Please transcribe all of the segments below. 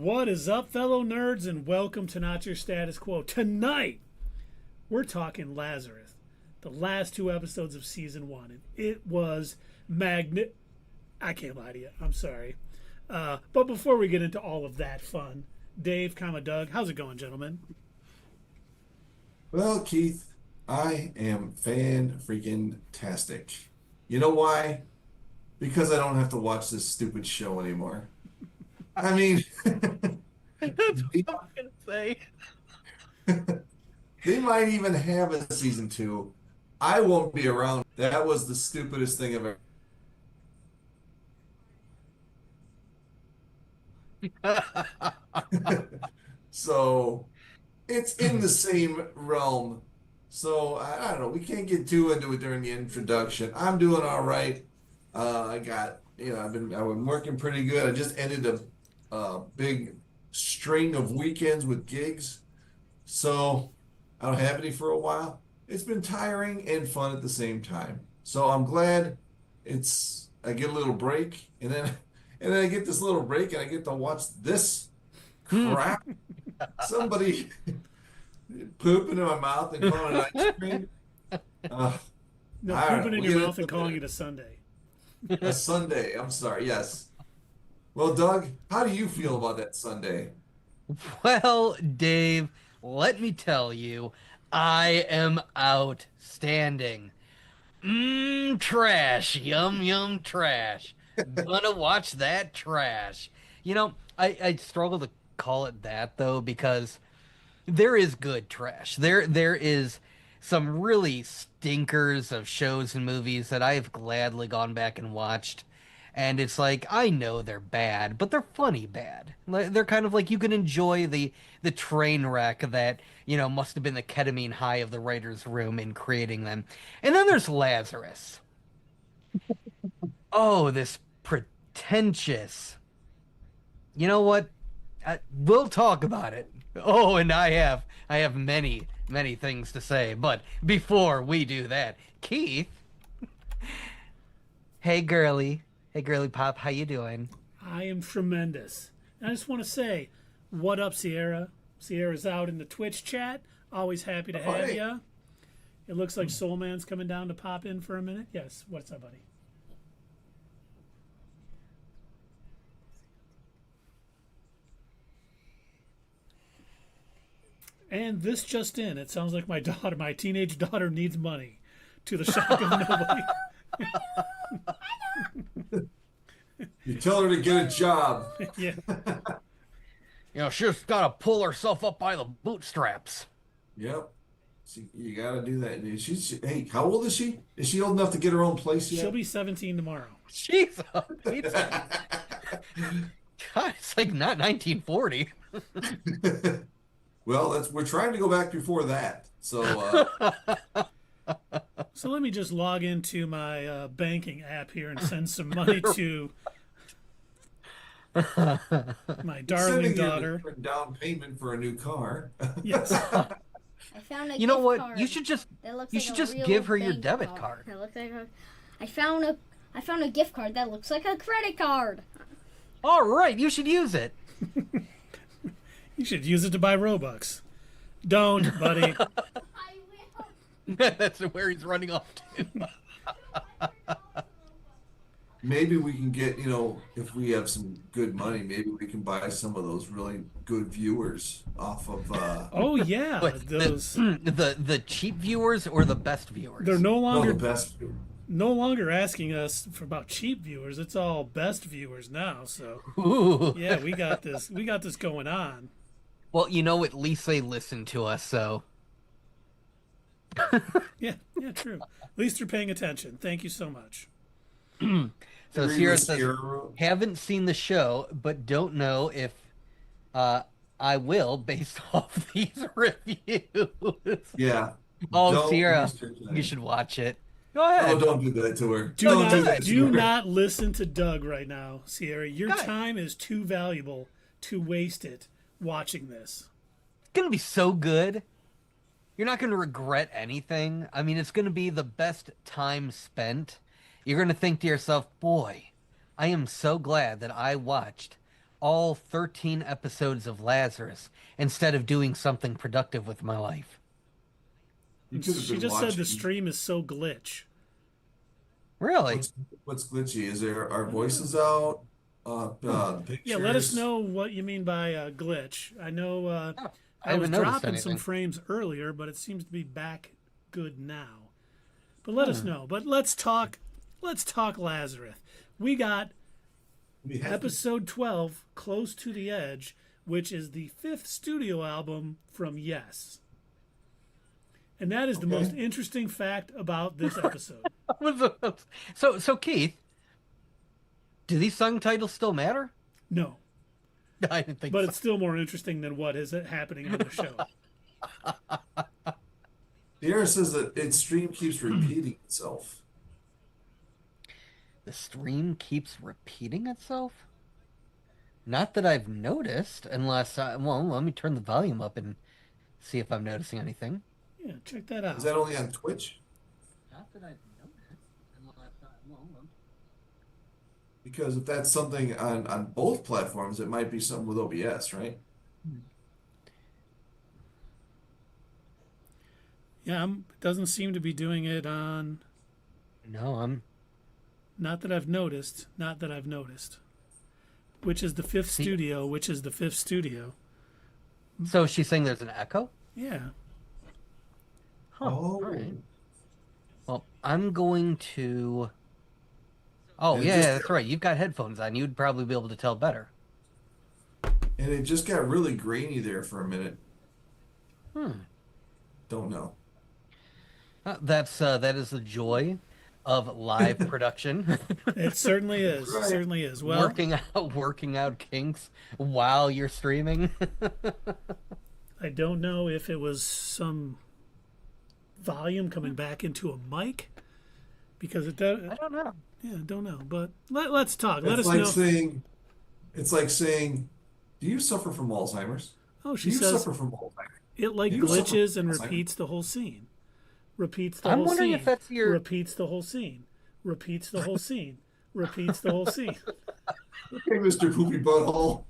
What is up, fellow nerds, and welcome to Not Your Status Quo. Tonight, we're talking Lazarus, the last two episodes of season one, and it was I can't lie to you. I'm sorry. But before we get into all of that fun, Dave, Doug, how's it going, gentlemen? Well, Keith, I am fan-freaking-tastic. You know why? Because I don't have to watch this stupid show anymore. I mean, That's what I was gonna say. they might even have a season two. I won't be around. That was the stupidest thing I've ever. So it's in the same realm. So I don't know. We can't get too into it during the introduction. I'm doing all right. I've been working pretty good. I just ended a big string of weekends with gigs, so I don't have any for a while. It's been tiring and fun at the same time. So I'm glad I get a little break, and then I get this little break, and I get to watch this crap. Somebody pooping in my mouth and calling it ice cream. No, I don't pooping know. in We your get mouth and into calling it. it a Sunday. A Sunday. I'm sorry. Yes. Well, Doug, how do you feel about that Sunday? Well, Dave, let me tell you, I am outstanding. Trash. Yum, yum, trash. Gonna watch that trash. I struggle to call it that, though, because there is good trash. There is some really stinkers of shows and movies that I have gladly gone back and watched. And it's like, I know they're bad, but they're funny bad. They're kind of like you can enjoy the train wreck that, must have been the ketamine high of the writer's room in creating them. And then there's Lazarus. Oh, this pretentious. You know what? We'll talk about it. Oh, and I have many, many things to say. But before we do that, Keith, hey girly, pop, how you doing? I am tremendous. And I just want to say, what up, Sierra? Sierra's out in the Twitch chat. Always happy to have hey. you. It looks like Soul Man's coming down to pop in for a minute. Yes, what's up, buddy? And this just in, it sounds like my teenage daughter needs money, to the shock of nobody. You tell her to get a job. Yeah. She's got to pull herself up by the bootstraps. Yep. You got to do that. Hey, how old is she? Is she old enough to get her own place yet? She'll be 17 tomorrow. Jeez, God, it's like not 1940. Well, we're trying to go back before that. So, So let me just log into my banking app here and send some money to my darling sending you daughter. a down payment for a new car. Yes. I found a You know gift what? card You should just that looks you like should a just real give her your bank debit card. That looks like I found a gift card that looks like a credit card. All right, you should use it. You should use it to buy Robux. Don't, buddy. I will. That's where he's running off to. Maybe we can get, if we have some good money, maybe we can buy some of those really good viewers off of. Oh yeah, What, those. the cheap viewers or the best viewers? They're no No, longer the best. no longer asking us about cheap viewers. It's all best viewers now. So Ooh. yeah, we got this. We got this going on. Well, at least they listen to us, so. Yeah, true. At least you're paying attention. Thank you so much. So Agree Sierra with says, Sierra. haven't seen the show, but don't know if I will based off these reviews. Yeah. Oh, Don't Sierra, waste your time. you should watch it. Go ahead. Oh, don't do that to her. Do that to do her. not listen to Doug right now, Sierra. Your Guy. time is too valuable to waste it watching this. It's going to be so good. You're not going to regret anything. I mean, it's going to be the best time spent. You're going to think to yourself, boy, I am so glad that I watched all 13 episodes of Lazarus instead of doing something productive with my life. You could have She been just said watching. the stream is so glitch. Really? What's glitchy? Is there our voices out? Pictures. Yeah, let us know what you mean by glitch. I know Oh, I was haven't noticed dropping some anything. frames earlier, but it seems to be back good now. But let us know. But let's talk Lazarus. We got We have to- episode 12, Close to the Edge, which is the 5th studio album from Yes. And that is the Okay. most interesting fact about this episode. So Keith, do these song titles still matter? No, I didn't think but so. it's still more interesting than what is happening on the show. The error says that its stream keeps repeating itself. The stream keeps repeating itself? Not that I've noticed, unless well, let me turn the volume up and see if I'm noticing anything. Yeah, check that out. Is that only on Twitch? Not that I've noticed, unless Because if that's something on both platforms, it might be something with OBS, right? Yeah, it doesn't seem to be doing it on. no, I'm Not that I've noticed. Not that I've noticed. Which is the 5th See- studio? Which is the 5th studio? so she's saying there's an echo? Yeah. Huh, Oh. all right. Well, I'm going to. Oh, And yeah, just- that's right. You've got headphones on. You'd probably be able to tell better. And it just got really grainy there for a minute. Hmm. Don't know. That is the joy of live production. It certainly is. Right. Certainly is. Well, working out kinks while you're streaming. I don't know if it was some volume coming back into a mic because it does. I don't know. Yeah, don't know. But let's talk. Let It's us like know. saying, it's like saying, do you suffer from Alzheimer's? Oh, Do she you says suffer from Alzheimer's? it like you suffer glitches and from Alzheimer's? repeats the whole scene. Repeats the I'm whole wondering scene. if that's your- Repeats the whole scene. Repeats the whole scene. Repeats the whole scene. Okay, Mr. Poopy Butthole.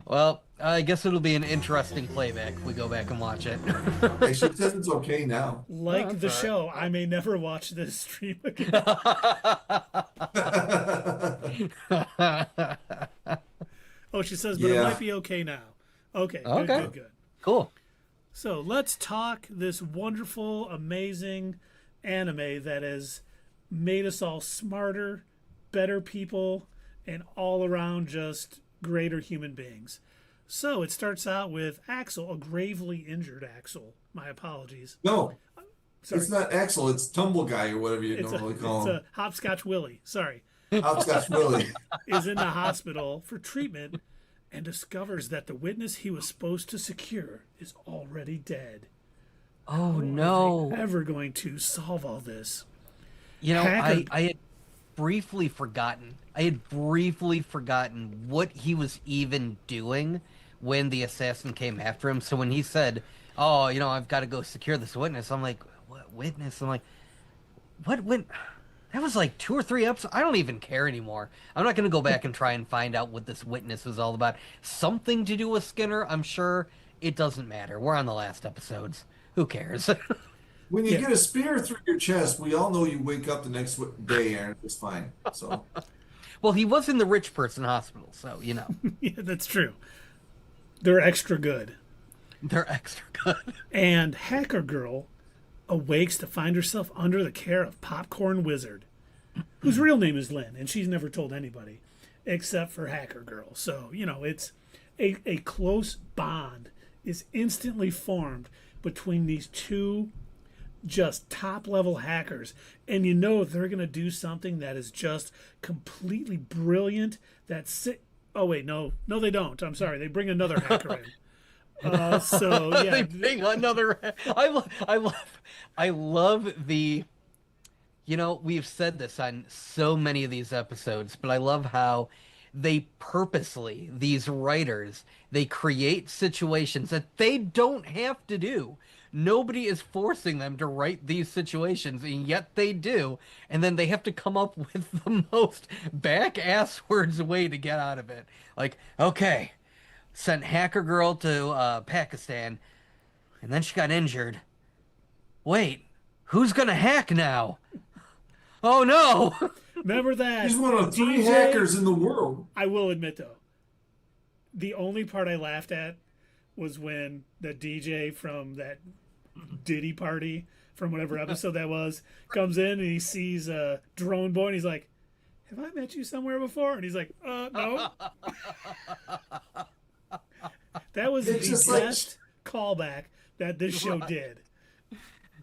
Well, I guess it'll be an interesting playback if we go back and watch it. Hey, she says it's okay now. Like that's the all right. show, I may never watch this stream again. Oh, she says, but it Yeah. might be okay now. Okay, good, Okay. good, good. Cool. So let's talk this wonderful, amazing anime that has made us all smarter, better people, and all around just greater human beings. So it starts out with Axel, a gravely injured Axel. My apologies. No, Sorry. it's not Axel. It's Tumble Guy or whatever you It's normally call a him. Hopscotch Willie. Sorry. Hopscotch Willie. Is in the hospital for treatment and discovers that the witness he was supposed to secure is already dead. Oh Are no. they ever going to solve all this? You know, Hacker. I had briefly forgotten. I had briefly forgotten what he was even doing when the assassin came after him. So when he said, "Oh, you know, I've got to go secure this witness," I'm like, "What witness?" I'm like, "What? When?" That was like 2 or 3 episodes. I don't even care anymore. I'm not going to go back and try and find out what this witness was all about. Something to do with Skinner, I'm sure. It doesn't matter. We're on the last episodes. Who cares? When you Yeah. get a spear through your chest, we all know you wake up the next day, Aaron. It's fine. So Well, he was in the rich person hospital, so, you know. Yeah, that's true. They're extra good. They're extra good. And Hacker Girl awakes to find herself under the care of Popcorn Wizard, whose real name is Lynn, and she's never told anybody except for Hacker Girl. So, you know, it's a close bond is instantly formed between these two just top level hackers. And you know they're going to do something that is just completely brilliant. Oh, wait, no, they don't. I'm sorry. They bring another hacker in. So yeah, They bring another. I love the. You know, we've said this on so many of these episodes, but I love how they purposely, these writers, they create situations that they don't have to do. Nobody is forcing them to write these situations, and yet they do. And then they have to come up with the most back-ass-words way to get out of it. Like, okay, sent Hacker Girl to Pakistan, and then she got injured. Wait, who's gonna hack now? Oh no! Remember that? He's one of 3 DJ hackers in the world. I will admit, though, the only part I laughed at was when the DJ from that Diddy party from whatever episode that was comes in and he sees Drone Boy and he's like, "Have I met you somewhere before?" And he's like, "No." That was It's the just like- best callback that this show did.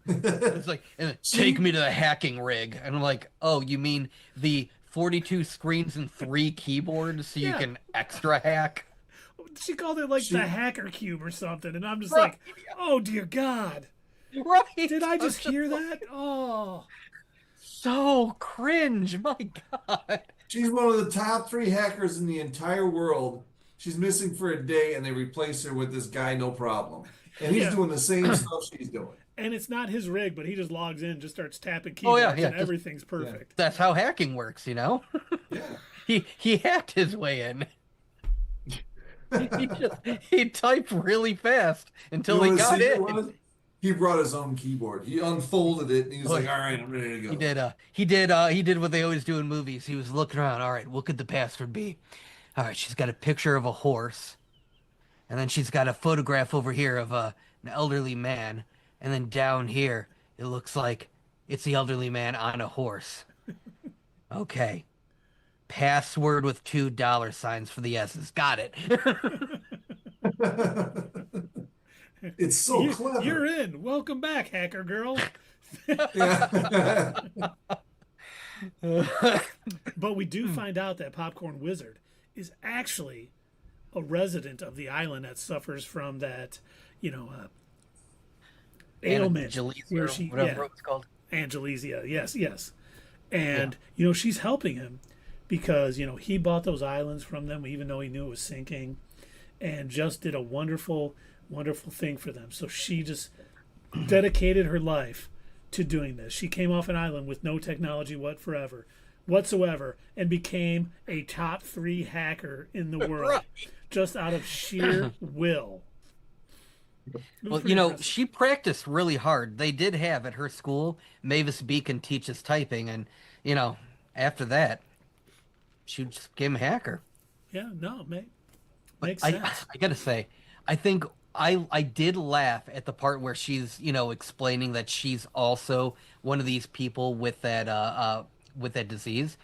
It's like, take me to the hacking rig. And I'm like, oh, you mean the 42 screens and 3 keyboards so you Yeah. can extra hack? She called it like the hacker cube or something, and I'm just Right. like, "Oh dear God, Right? did I just hear that?" Oh, So cringe, my God. She's one of the top 3 hackers in the entire world. She's missing for a day, and they replace her with this guy, no problem. And he's Yeah. doing the same stuff she's doing. and it's not his rig, but he just logs in, just starts tapping Oh, keyboards, yeah, yeah, and just- everything's perfect. That's how hacking works, you know? Yeah. He hacked his way in. He typed really fast until You he know what got the secret in. was? He brought his own keyboard. He unfolded it, and he was Oh, like, "All right, I'm ready to go." He did what they always do in movies. He was looking around. All right, what could the password be? All right, she's got a picture of a horse, and then she's got a photograph over here of an elderly man, and then down here it looks like it's the elderly man on a horse. Okay, password with $2 for the S's. Got it. It's so clever. You're in. Welcome back, hacker girl. Yeah. But we do find out that Popcorn Wizard is actually a resident of the island that suffers from that, ailment. Angeles, Where or she, whatever it's called. Angelesia, yes. And, she's helping him because, he bought those islands from them, even though he knew it was sinking, and just did a wonderful, wonderful thing for them. So she just dedicated her life to doing this. She came off an island with no technology whatsoever and became a top 3 hacker in the world Right. just out of sheer will. It was Well, pretty impressive. she practiced really hard. They did have at her school, Mavis Beacon teaches typing, and, after that, she just became a hacker. Yeah, no, makes I, sense. I gotta say, I think I did laugh at the part where she's, explaining that she's also one of these people with that disease,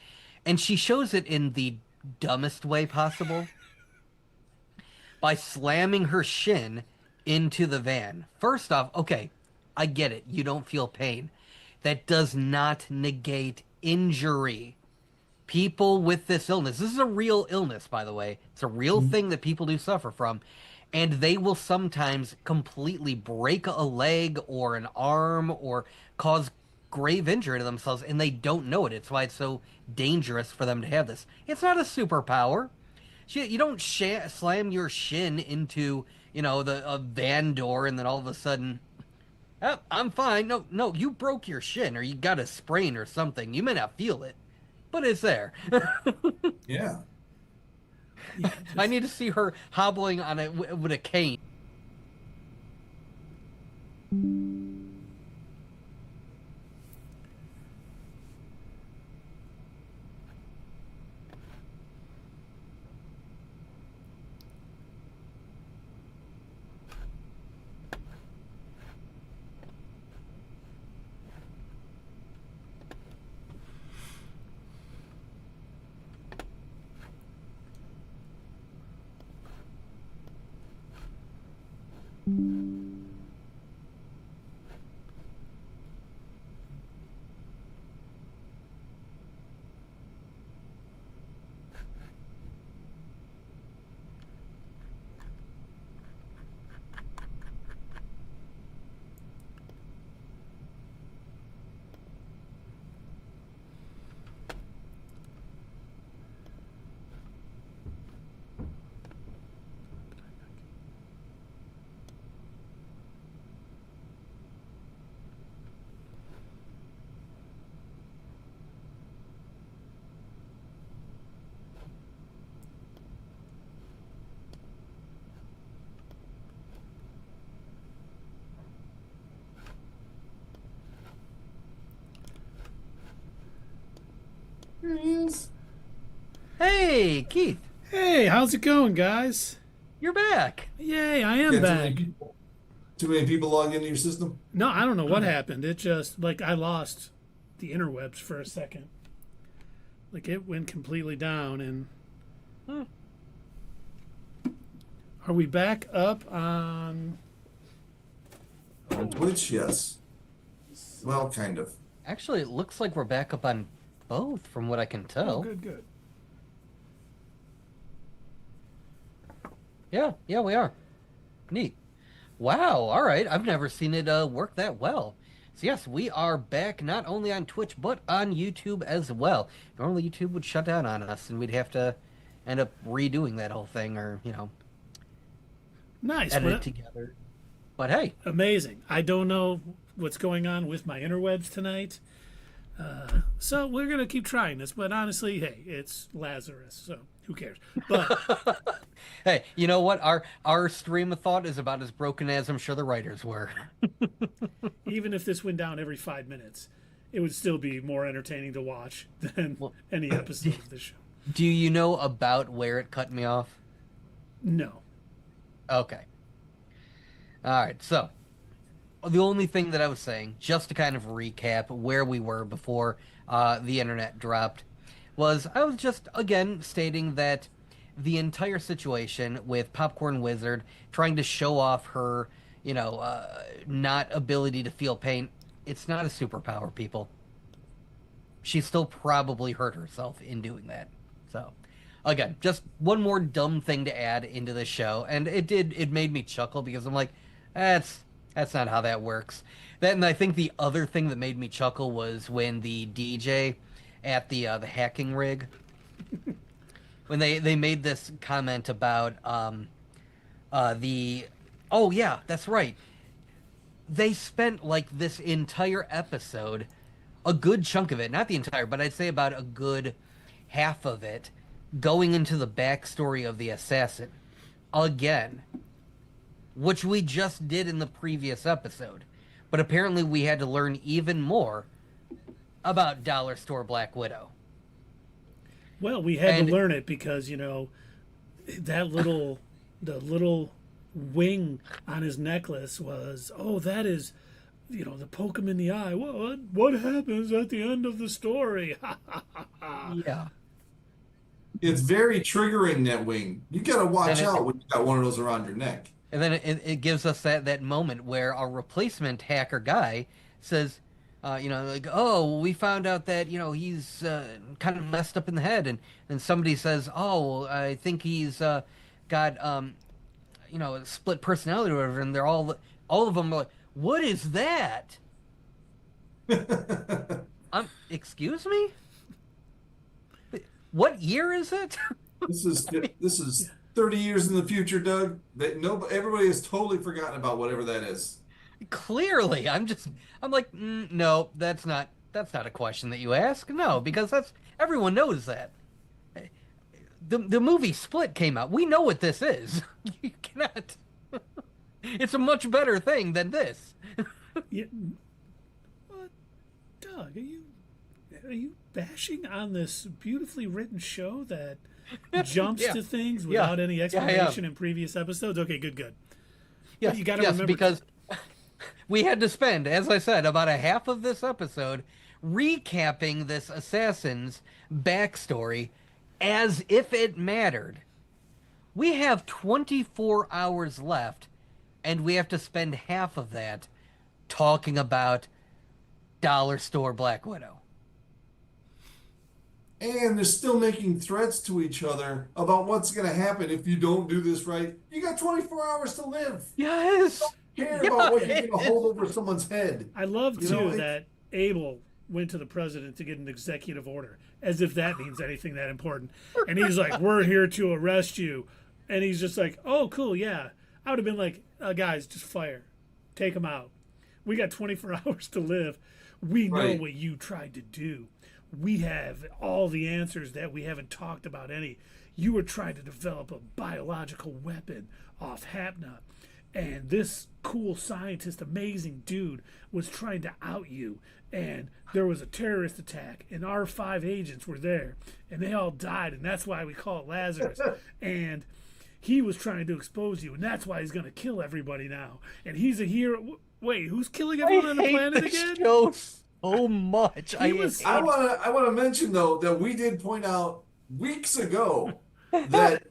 and she shows it in the dumbest way possible by slamming her shin into the van. First off, okay, I get it. You don't feel pain. That does not negate injury. People with this illness, this is a real illness, by the way. It's a real thing that people do suffer from. And they will sometimes completely break a leg or an arm or cause grave injury to themselves, and they don't know it. It's why it's so dangerous for them to have this. It's not a superpower. You don't slam your shin into, a van door and then all of a sudden, oh, I'm fine. No, you broke your shin or you got a sprain or something. You may not feel it, but it's there. Yeah. I need to see her hobbling on it with a cane. Hey, Keith, Hey, how's it going, guys? you're back. Yay, I am Got back. too many people logged into your system? No, I don't know what happened. It just, like, I lost the interwebs for a second. Like, it went completely down, and. Are we back up on. On Twitch, yes. Well, kind of. Actually, it looks like we're back up on both, from what I can Oh, tell. good. Yeah, we are. Neat. Wow, all right. I've never seen it work that well. So yes, we are back not only on Twitch, but on YouTube as well. Normally YouTube would shut down on us, and we'd have to end up redoing that whole thing, or, Nice. edit Well, it together. But hey, amazing. I don't know what's going on with my interwebs tonight. So we're going to keep trying this. But honestly, hey, it's Lazarus, so who cares? But hey, you know what? Our stream of thought is about as broken as I'm sure the writers were. even if this went down every 5 minutes, it would still be more entertaining to watch than any episode of the show. Do you know about where it cut me off? No. Okay. All right. So, the only thing that I was saying, just to kind of recap where we were before the internet dropped, was I was just, again, stating that the entire situation with Popcorn Wizard trying to show off her, not ability to feel pain, it's not a superpower, people. She still probably hurt herself in doing that. So, again, just one more dumb thing to add into the show, and it made me chuckle because I'm like, that's not how that works. Then I think the other thing that made me chuckle was when the DJ at the hacking rig, when they made this comment about oh yeah, that's right, they spent like this entire episode, a good chunk of it, not the entire, but I'd say about a good half of it, going into the backstory of the assassin again, which we just did in the previous episode. But apparently we had to learn even more about Dollar Store Black Widow. Well, we had to learn it because, that the little wing on his necklace was, that is, the poke him in the eye. What happens at the end of the story? Yeah. It's very triggering, that wing. You gotta watch out when you got one of those around your neck. And then it gives us that moment where our replacement hacker guy says, we found out that, he's kind of messed up in the head. And somebody says, I think he's got, a split personality or whatever. And they're all of them are like, what is that? Excuse me? What year is it? This is 30 years in the future, Doug. Everybody has totally forgotten about whatever that is. Clearly, I'm like, no, that's not a question that you ask. No, because everyone knows that. The movie Split came out. We know what this is. You cannot. It's a much better thing than this. Yeah. What, Doug? Are you bashing on this beautifully written show that jumps to things without any explanation in previous episodes? Okay, good. Yeah, you got to remember because we had to spend, as I said, about a half of this episode recapping this assassin's backstory as if it mattered. We have 24 hours left, and we have to spend half of that talking about Dollar Store Black Widow. And they're still making threats to each other about what's going to happen if you don't do this right. You got 24 hours to live. Yes. Don't care about what you're going to hold over someone's head. I love, that Abel went to the president to get an executive order, as if that means anything that important. And he's like, we're here to arrest you. And he's just like, oh, cool, yeah. I would have been like, guys, just fire. Take him out. We got 24 hours to live. We know what you tried to do. We have all the answers that we haven't talked about any. You were trying to develop a biological weapon off Hapna. and this cool scientist, amazing dude, was trying to out you, and there was a terrorist attack, and our 5 agents were there, and they all died, and that's why we call it Lazarus. And he was trying to expose you, and that's why he's going to kill everybody now. And he's a hero. Wait, who's killing everyone on the planet again? Show so much. I want to mention, though, that we did point out weeks ago that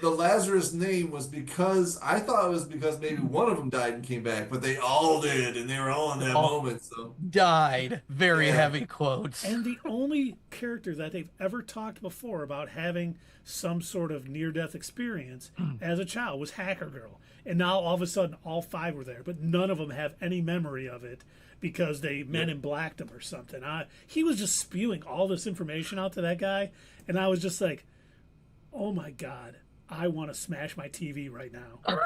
the Lazarus name was because I thought it was because maybe one of them died and came back, but they all did, and they were all in that moment. So died. Very heavy quotes. And the only character that they've ever talked before about having some sort of near-death experience as a child was Hacker Girl. And now all of a sudden all 5 were there, but none of them have any memory of it because they Men in Blacked him or something. He was just spewing all this information out to that guy, and I was just like, oh my God, I want to smash my TV right now.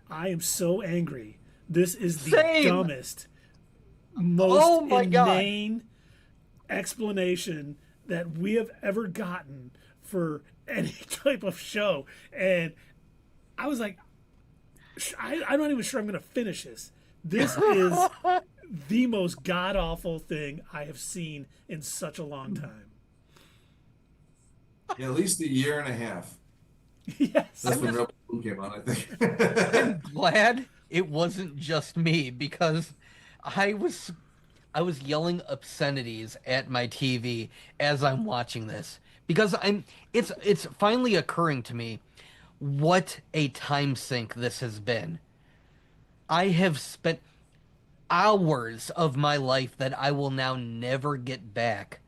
I am so angry. This is the dumbest, most inane explanation that we have ever gotten for any type of show. And I was like, I'm not even sure I'm going to finish this. This is the most god-awful thing I have seen in such a long time. Yeah, at least a year and a half. Yes. That's when Rebel Moon came on, I think. I'm glad it wasn't just me because I was yelling obscenities at my TV as I'm watching this because it's finally occurring to me what a time sink this has been. I have spent hours of my life that I will now never get back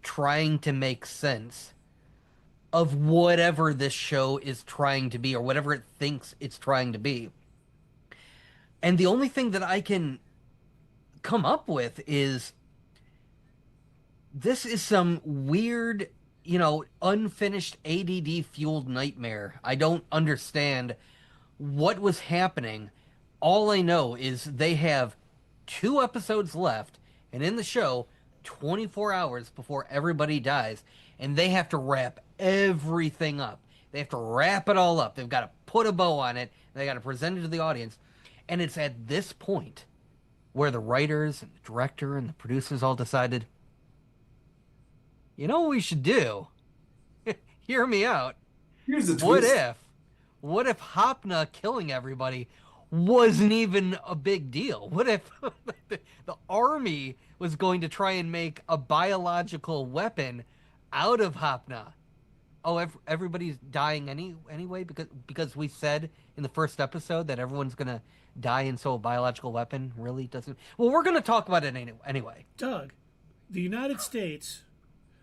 trying to make sense of whatever this show is trying to be or whatever it thinks it's trying to be. And the only thing that I can come up with is this is some weird, unfinished ADD-fueled nightmare. I don't understand what was happening. All I know is they have 2 episodes left, and in the show, 24 hours before everybody dies, and they have to wrap everything up. They have to wrap it all up. They've got to put a bow on it. They got to present it to the audience. And it's at this point where the writers and the director and the producers all decided, you know what we should do? Hear me out. Here's the twist. What if Hopna killing everybody wasn't even a big deal? What if the army was going to try and make a biological weapon out of Hopna? Oh, everybody's dying anyway because we said in the first episode that everyone's gonna die, and so a biological weapon really doesn't. Well, we're gonna talk about it anyway. Doug, the United States,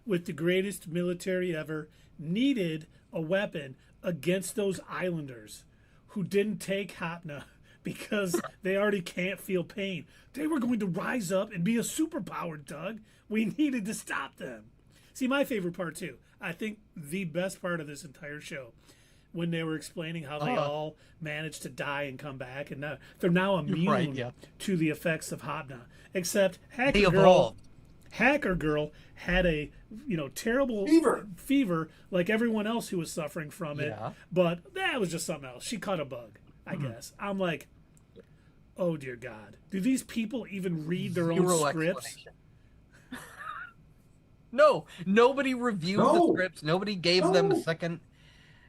with the greatest military ever, needed a weapon against those islanders who didn't take Hopna because they already can't feel pain. They were going to rise up and be a superpower, Doug. We needed to stop them. See, my favorite part, too, I think the best part of this entire show, when they were explaining how they all managed to die and come back, and they're now immune to the effects of Hopna, except Hacker Girl had a terrible fever like everyone else who was suffering from it, but that was just something else. She caught a bug, I guess. I'm like, oh dear God, do these people even read their own scripts? No, nobody reviewed the scripts. Nobody gave them a second.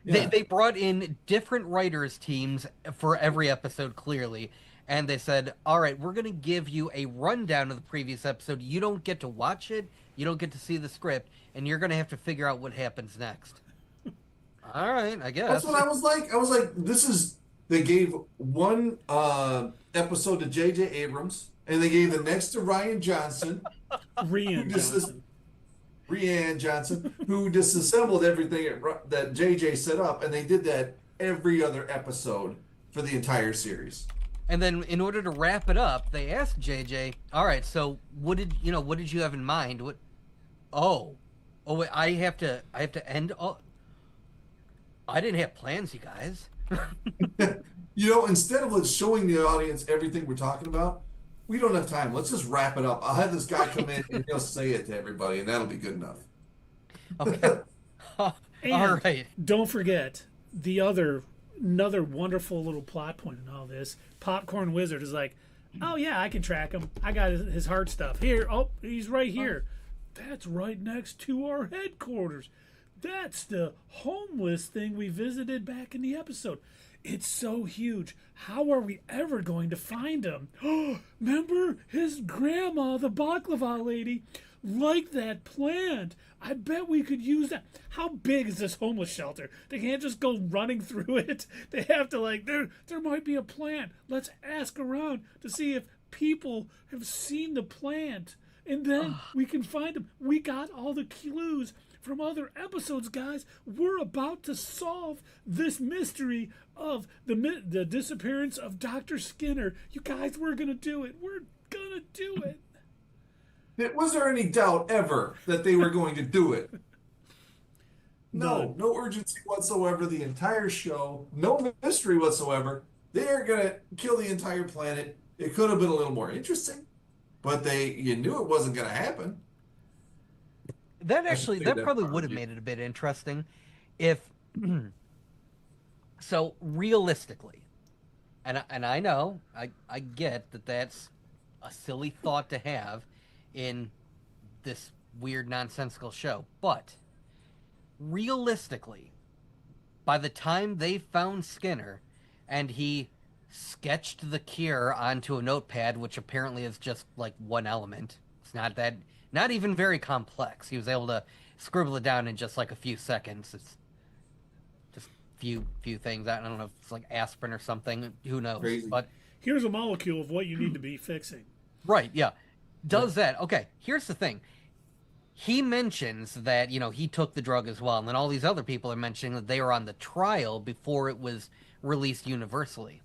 Yeah. They brought in different writers' teams for every episode, clearly, and they said, all right, we're going to give you a rundown of the previous episode. You don't get to watch it. You don't get to see the script, and you're going to have to figure out what happens next. All right, I guess. That's what I was like. I was like, they gave one episode to J.J. Abrams, and they gave the next to Rian Johnson. Rian Johnson, who disassembled everything that JJ set up, and they did that every other episode for the entire series. And then, in order to wrap it up, they asked JJ, "All right, so what did you have in mind? What? Oh, wait, I have to end. Oh, I didn't have plans, you guys." Instead of showing the audience everything we're talking about, we don't have time. Let's just wrap it up. I'll have this guy come in and he'll say it to everybody, and that'll be good enough. Okay. All right. Don't forget the other another wonderful little plot point in all this. Popcorn Wizard is like, oh yeah, I can track him. I got his heart stuff here. Oh, he's right here. That's right next to our headquarters. That's the homeless thing we visited back in the episode. It's so huge. How are we ever going to find him? Remember his grandma, the baklava lady, liked that plant. I bet we could use that. How big is this homeless shelter? They can't just go running through it. They have to there might be a plant. Let's ask around to see if people have seen the plant. And then we can find him. We got all the clues from other episodes, guys. We're about to solve this mystery of the disappearance of Dr. Skinner. You guys, we're going to do it. We're going to do it. Was there any doubt ever that they were going to do it? None. No urgency whatsoever. The entire show, no mystery whatsoever. They are going to kill the entire planet. It could have been a little more interesting, but you knew it wasn't going to happen. That probably would have made it a bit interesting if so realistically, and I know I get that that's a silly thought to have in this weird nonsensical show, but realistically, by the time they found Skinner and he sketched the cure onto a notepad, which apparently is just like one element, it's not even very complex. He was able to scribble it down in just like a few seconds. It's just few things. I don't know if it's like aspirin or something. Who knows? Crazy. But Here's a molecule of what you need to be fixing. right, yeah. Does that. Okay, here's the thing. He mentions that, he took the drug as well, and then all these other people are mentioning that they were on the trial before it was released universally.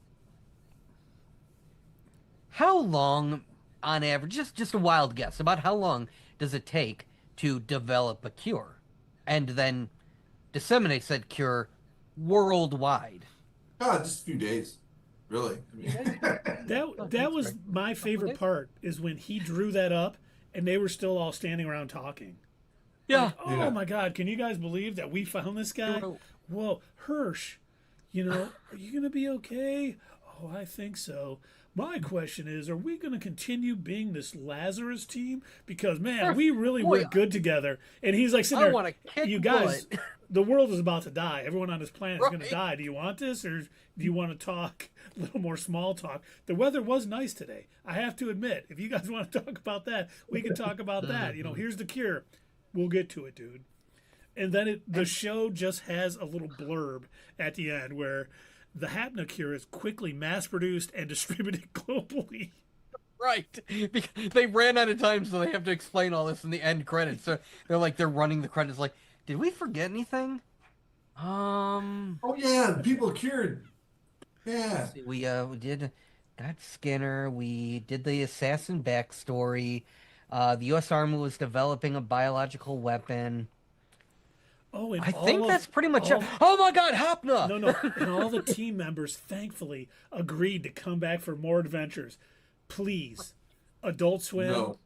How long, on average, just a wild guess, about how long does it take to develop a cure and then disseminate said cure worldwide? Just a few days. Really. I mean, That was my favorite part, is when he drew that up and they were still all standing around talking. Yeah. Like, oh my God, can you guys believe that we found this guy? Whoa, Hirsch, are you going to be okay? Oh, I think so. My question is, are we going to continue being this Lazarus team? Because, man, we really work good together. And he's like sitting there, you guys, the world is about to die. Everyone on this planet is going to die. Do you want this, or do you want to talk a little more small talk? The weather was nice today. I have to admit, if you guys want to talk about that, we can talk about that. Here's the cure. We'll get to it, dude. And then the show just has a little blurb at the end where the Hapna cure is quickly mass-produced and distributed globally. Right. Because they ran out of time, so they have to explain all this in the end credits. So they're running the credits like, did we forget anything? Oh yeah, people cured. Yeah. We did got Skinner. We did the assassin backstory. The U.S. Army was developing a biological weapon. Oh, and I think that's pretty much it. Oh my God, Hapna! No. And all the team members thankfully agreed to come back for more adventures. Please. Adult Swim,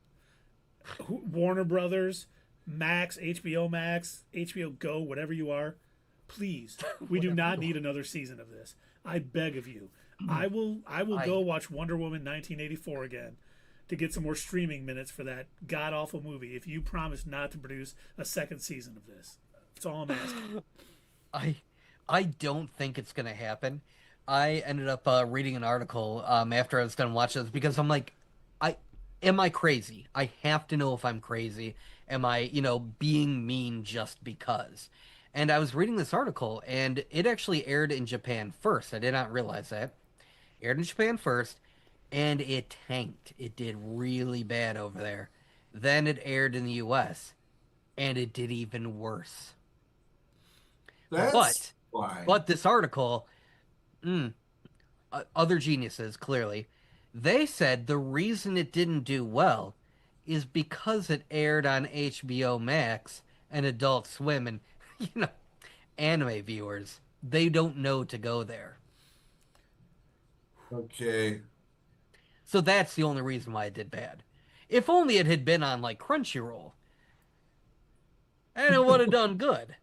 Warner Brothers, Max, HBO Go, whatever you are. Please. We do not need another season of this. I beg of you. I will go watch Wonder Woman 1984 again to get some more streaming minutes for that god-awful movie if you promise not to produce a second season of this. That's all I'm asking. I don't think it's gonna happen. I ended up reading an article after I was done watching this because I'm like, am I crazy? I have to know if I'm crazy. Am I, being mean just because? And I was reading this article, and it actually aired in Japan first. I did not realize that. Aired in Japan first, and it tanked. It did really bad over there. Then it aired in the U.S., and it did even worse. That's why. But this article, other geniuses, clearly, they said the reason it didn't do well is because it aired on HBO Max and Adult Swim, and, anime viewers, they don't know to go there. Okay. So that's the only reason why it did bad. If only it had been on, like, Crunchyroll, and it would have done good.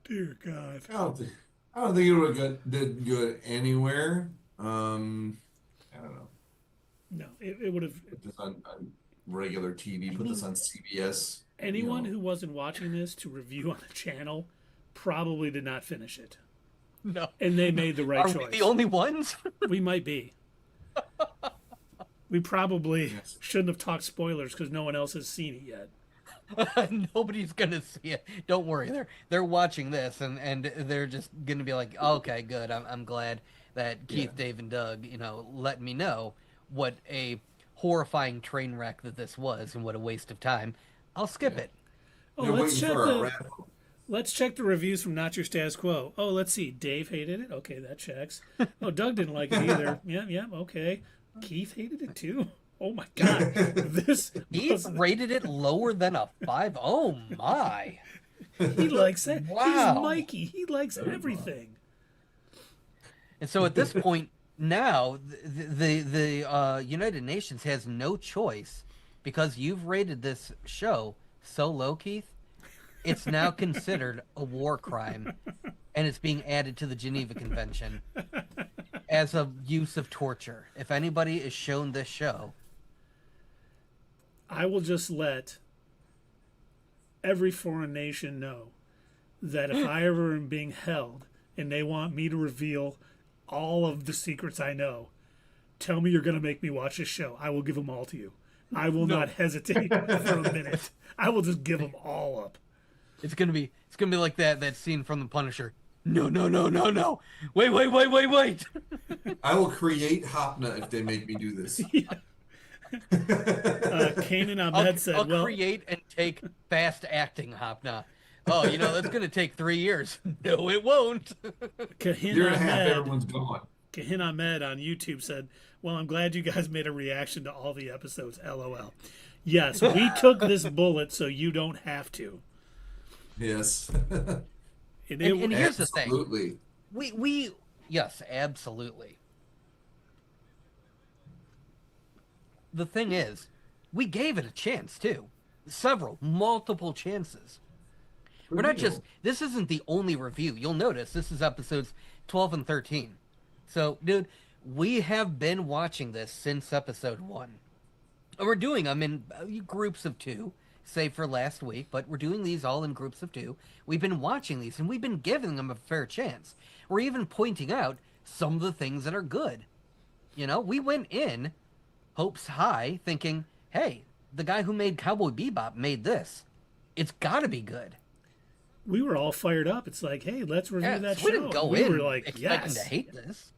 Dear God. I don't think it would have did good anywhere. I don't know. No, it would have. Put this on regular TV. I Put this mean, on CBS. You Anyone know. who wasn't watching this to review on the channel probably did not finish it. no. And they made the right Are choice. we the only ones? We might be. We probably Yes. shouldn't have talked spoilers because no one else has seen it yet. Nobody's gonna see it. Don't worry. They're watching this and they're just gonna be like, okay, good. I'm glad that Keith, Yeah. Dave, and Doug, let me know what a horrifying train wreck that this was and what a waste of time. I'll skip it. Oh, They're let's waiting check for a the wrap. let's check the reviews from Not Your Status Quo. Oh, let's see. Dave hated it. Okay, that checks. Oh, Doug didn't like it either. Yeah, okay. Keith hated it too. Oh my God, this He was, rated it lower than a 5. Oh my! he likes it. Wow. He's Mikey. He likes everything. And so at this point now, the United Nations has no choice because you've rated this show so low, Keith. It's now considered a war crime, and it's being added to the Geneva Convention as a use of torture. If anybody is shown this show, I will just let every foreign nation know that if I ever am being held and they want me to reveal all of the secrets I know, tell me you're going to make me watch this show. I will give them all to you. I will not hesitate for a minute. I will just give them all up. it's gonna be like that scene from The Punisher. No. Wait. I will create Hopna if they make me do this. Kanan Ahmed said, I'll well, create and take fast acting, Hopna. Oh, that's gonna take 3 years. No, it won't. Kahin Year and a half, Ahmed, everyone's gone. Kahin Ahmed on YouTube said, well, I'm glad you guys made a reaction to all the episodes. LOL. Yes, we took this bullet so you don't have to. Yes. And And here's the thing. Absolutely. We yes, absolutely. The thing is, we gave it a chance too. Multiple chances. We're not just, this isn't the only review. You'll notice this is episodes 12 and 13. So, dude, we have been watching this since episode 1. And we're doing them in groups of 2, save for last week, but we're doing these all in groups of 2. We've been watching these and we've been giving them a fair chance. We're even pointing out some of the things that are good. We went in hopes high thinking, hey, the guy who made Cowboy Bebop made this. It's got to be good. we were all fired up. It's like, hey, let's review that we show. didn't go we in were like, expecting yes. to hate this.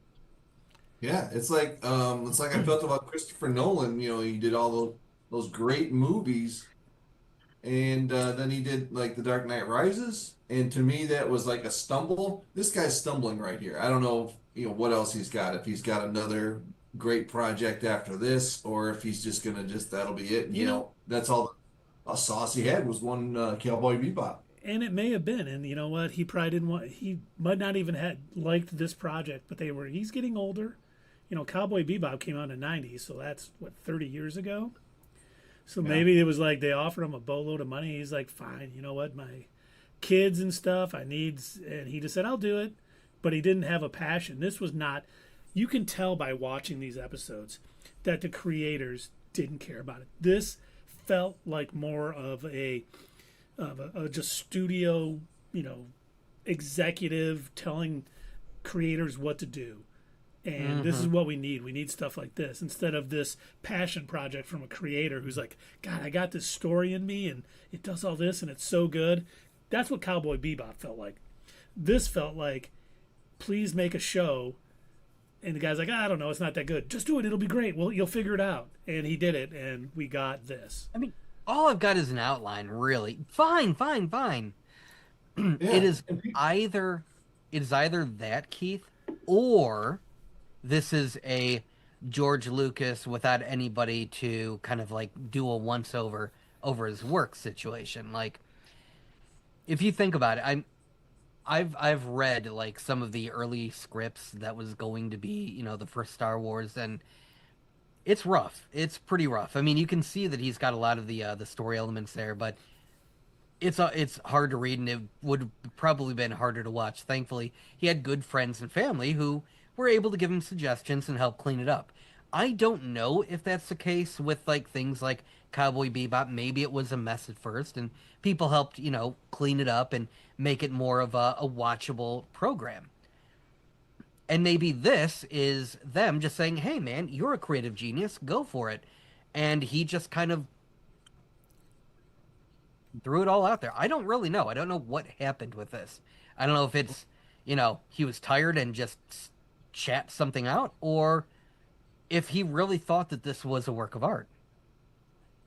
Yeah, it's like I felt about Christopher Nolan. He did all those great movies, and then he did like The Dark Knight Rises, and to me that was like a stumble. This guy's stumbling right here. I don't know, what else he's got. If he's got another great project after this, or if he's just gonna that'll be it. That's all the sauce he had was one Cowboy Bebop. And it may have been, and you know what? He probably didn't want. He might not even had liked this project, but he's getting older. Cowboy Bebop came out in the '90s, so that's 30 years ago. So maybe it was like they offered him a boatload of money. He's like, fine, you know what? My kids and stuff, and he just said, I'll do it. But he didn't have a passion. This was not. You can tell by watching these episodes that the creators didn't care about it. This felt like more of a just studio, executive telling creators what to do. And this is what we need. We need stuff like this instead of this passion project from a creator who's like, God, I got this story in me and it does all this and it's so good. That's what Cowboy Bebop felt like. This felt like, please make a show. And the guy's like, I don't know, it's not that good. Just do it. It'll be great. Well, you'll figure it out. And he did it, and we got this. I mean, all I've got is an outline, really. Fine. Yeah. It is either that, Keith, or this is a George Lucas without anybody to kind of like do a once over his work situation. Like, if you think about it, I've read like some of the early scripts that was going to be, the first Star Wars, and it's rough. It's pretty rough. I mean, you can see that he's got a lot of the story elements there, but it's hard to read, and it would have probably been harder to watch. Thankfully, he had good friends and family who were able to give him suggestions and help clean it up. I don't know if that's the case with like things like Cowboy Bebop. Maybe it was a mess at first, and people helped, clean it up and make it more of a watchable program. And maybe this is them just saying, "Hey, man, you're a creative genius. Go for it." And he just kind of threw it all out there. I don't really know. I don't know what happened with this. I don't know if it's, he was tired and just chat something out, or if he really thought that this was a work of art.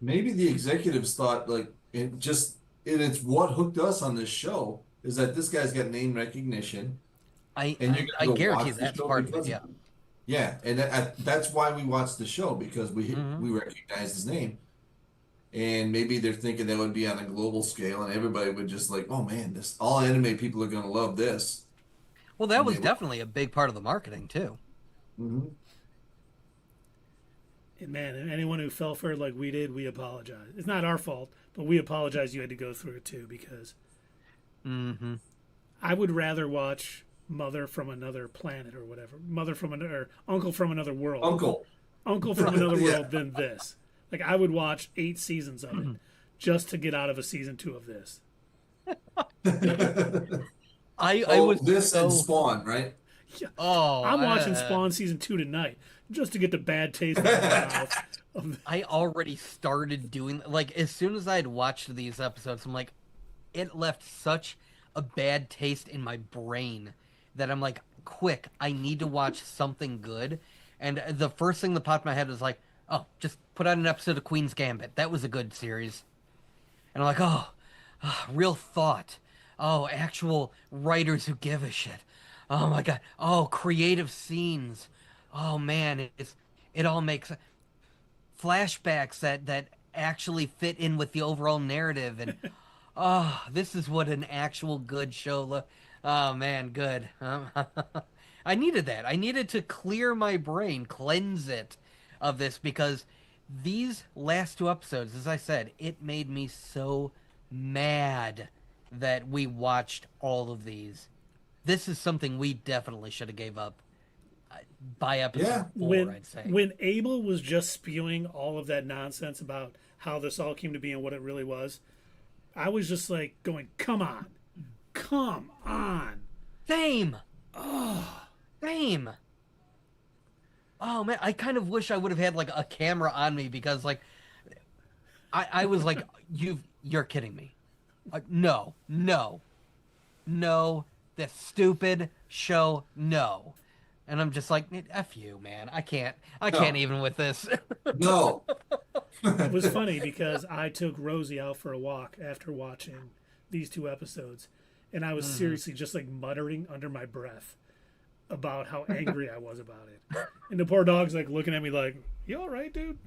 Maybe the executives thought like it's what hooked us on this show is that this guy's got name recognition, I and you're I gonna go guarantee watch the that's show part of it. because Yeah. of it. Yeah, and that's why we watched the show because Mhm. we recognize his name, and maybe they're thinking that would be on a global scale, and everybody would just like, oh man, this all anime people are gonna love this, Well, that and was they will. definitely a big part of the marketing too. Mhm. And man, and anyone who fell for it like we did, we apologize. It's not our fault, but we apologize you had to go through it too, because Mm-hmm. I would rather watch Mother from Another Planet or whatever, Mother from another, Uncle from Another World, Uncle. Uncle from Another Yeah. World than this. Like I would watch 8 seasons of it just to get out of a season 2 of this. I was This so and Spawn, right? Yeah, oh I'm watching Spawn season 2 tonight just to get the bad taste out of my mouth. I already started doing like as soon as I had watched these episodes, I'm like, it left such a bad taste in my brain that I'm like, quick, I need to watch something good. And the first thing that popped in my head was like, oh, just put on an episode of Queen's Gambit. That was a good series. And I'm like, real thought. Oh, actual writers who give a shit. Oh my god. Oh, creative scenes. Oh man, it all makes flashbacks that actually fit in with the overall narrative, and oh, this is what an actual good show look. Oh man, good. I needed that. I needed to clear my brain, cleanse it of this, because these last 2 episodes, as I said, it made me so mad that we watched all of these. This is something we definitely should have gave up by episode Yeah. 4, I'd say. When Abel was just spewing all of that nonsense about how this all came to be and what it really was, I was just like going, come on. Come on. Same. Same. Oh man, I kind of wish I would have had like a camera on me, because like I was like, you're kidding me. No, this stupid show, no. And I'm just like, F you, man. I can't even with this. No. It was funny because I took Rosie out for a walk after watching these 2 episodes, and I was seriously just like muttering under my breath about how angry I was about it. And the poor dog's like looking at me like, you all right, dude?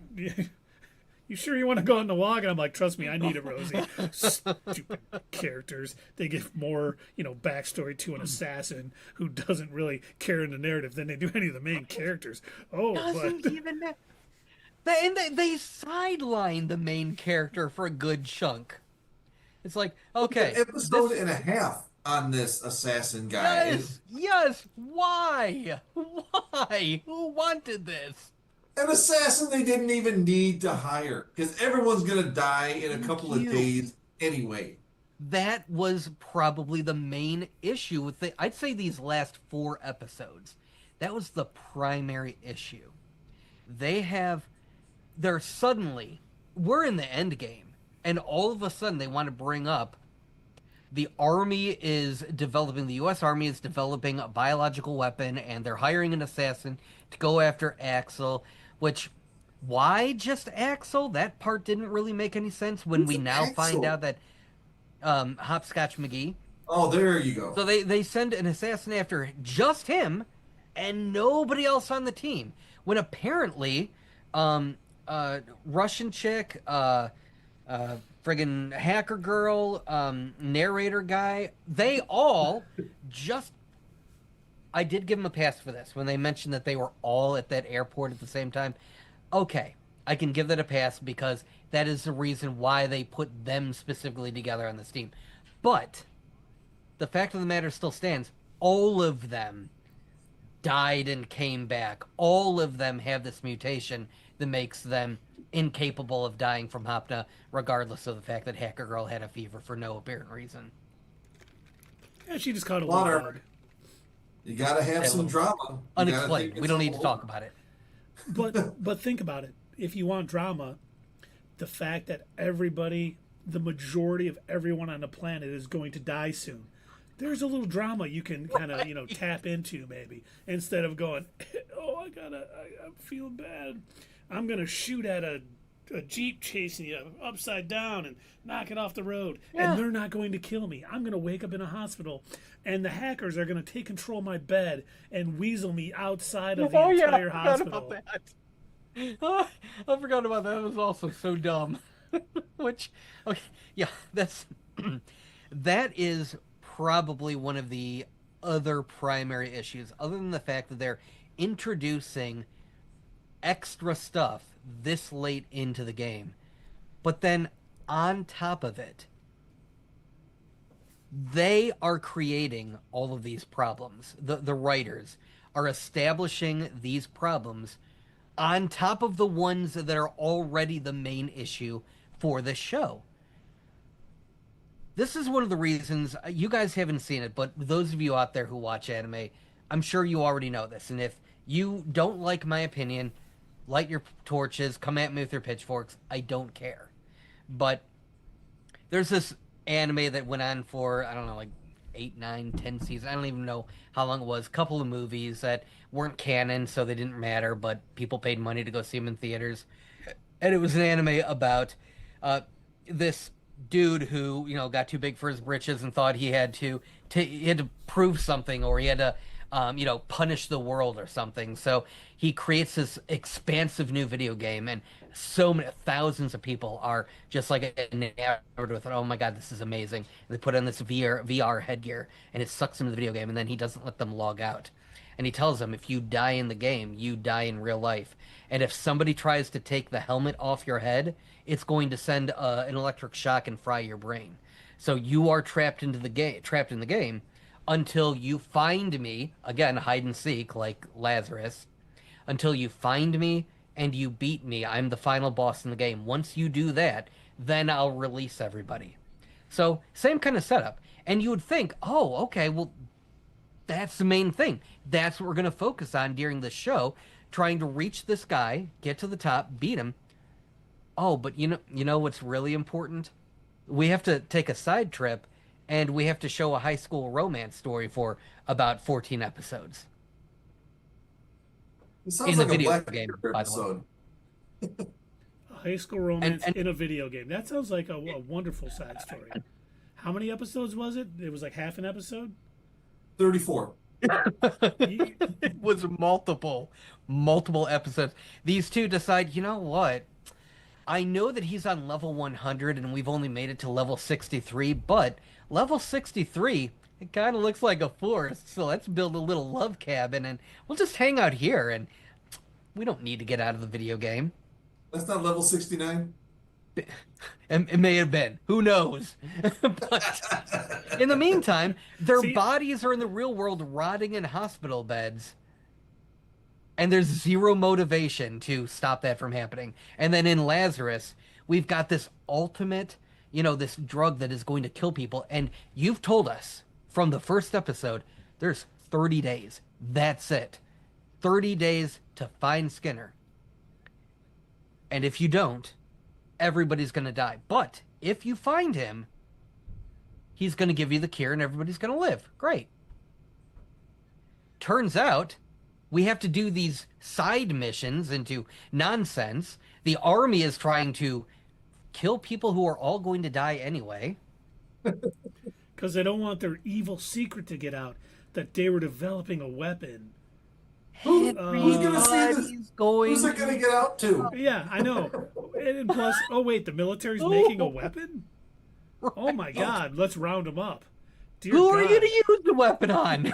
You sure you want to go on the walk? And I'm like, trust me, I need it, Rosie. Stupid characters. They give more, backstory to an assassin who doesn't really care in the narrative than they do any of the main characters. Oh, Doesn't but even they sideline the main character for a good chunk. It's like, okay, An episode this- and a half on this assassin guy. yes. Why? Who wanted this? An assassin they didn't even need to hire because everyone's gonna die in a couple of days anyway. That was probably the main issue with I'd say these last 4 episodes. That was the primary issue. They're suddenly, we're in the end game, and all of a sudden they want to bring up the army is developing, the U.S. Army is developing a biological weapon, and they're hiring an assassin to go after Axel, which, why just Axel? That part didn't really make any sense when we now find out that Hopscotch McGee. Oh, there you go. So they send an assassin after just him and nobody else on the team. When apparently, Russian chick, friggin' hacker girl, narrator guy, they all just... I did give them a pass for this when they mentioned that they were all at that airport at the same time. Okay, I can give that a pass because that is the reason why they put them specifically together on this team. But the fact of the matter still stands. All of them died and came back. All of them have this mutation that makes them incapable of dying from Hapna, regardless of the fact that Hacker Girl had a fever for no apparent reason. Yeah, she just caught a Water. little bug. You gotta have some drama. You gotta Unexplained. think We don't it's need to talk about it. But think about it. If you want drama, the fact that everybody, the majority of everyone on the planet is going to die soon. There's a little drama you can kind of, tap into maybe, instead of going, oh, I'm feeling bad. I'm going to shoot at a Jeep chasing you upside down and knock it off the road. Yeah. And they're not going to kill me. I'm going to wake up in a hospital and the hackers are going to take control of my bed and weasel me outside of the entire hospital. Oh, I forgot about that. That was also so dumb. Which, okay, yeah, that is probably one of the other primary issues, other than the fact that they're introducing extra stuff this late into the game. But then on top of it, they are creating all of these problems. The writers are establishing these problems on top of the ones that are already the main issue for the show. This is one of the reasons, you guys haven't seen it, but those of you out there who watch anime, I'm sure you already know this. And if you don't like my opinion, light your torches, come at me with your pitchforks. I don't care. But there's this anime that went on for, I don't know, like 8, 9, 10 seasons. I don't even know how long it was. A couple of movies that weren't canon, so they didn't matter, but people paid money to go see them in theaters. And it was an anime about this dude who, got too big for his britches and thought he had to prove something, or he had to punish the world or something. So he creates this expansive new video game, and so many thousands of people are just like enamored with it. Oh my god, this is amazing. And they put on this VR headgear, and it sucks them into the video game, and then he doesn't let them log out. And he tells them, if you die in the game, you die in real life. And if somebody tries to take the helmet off your head, it's going to send an electric shock and fry your brain. So you are trapped in the game until you find me, again, hide and seek, like Lazarus, until you find me and you beat me. I'm the final boss in the game. Once you do that, then I'll release everybody. So, same kind of setup. And you would think, oh, okay, well, that's the main thing. That's what we're going to focus on during the show, trying to reach this guy, get to the top, beat him. Oh, but you know what's really important? We have to take a side trip, and we have to show a high school romance story for about 14 episodes. It sounds In like the a video Black game, Mirror by the way. episode. A high school romance And- in a video game. That sounds like a wonderful side story. How many episodes was it? It was like half an episode? 34. It was multiple episodes. These two decide, you know what? I know that he's on level 100 and we've only made it to level 63, but level 63, it kind of looks like a forest. So let's build a little love cabin and we'll just hang out here, and we don't need to get out of the video game. That's not level 69? It may have been. Who knows? But in the meantime, their bodies are in the real world rotting in hospital beds. And there's zero motivation to stop that from happening. And then in Lazarus, we've got this ultimate, this drug that is going to kill people. And you've told us from the first episode, there's 30 days. That's it. 30 days to find Skinner. And if you don't, everybody's going to die. But if you find him, he's going to give you the cure and everybody's going to live. Great. Turns out we have to do these side missions into nonsense. The army is trying to kill people who are all going to die anyway. Because they don't want their evil secret to get out, that they were developing a weapon. Who's going to see this? Who's it going to get out to? Yeah, I know. And plus, oh wait, the military's making a weapon? Oh my god, let's round them up. Dear Who are God. you to use the weapon on?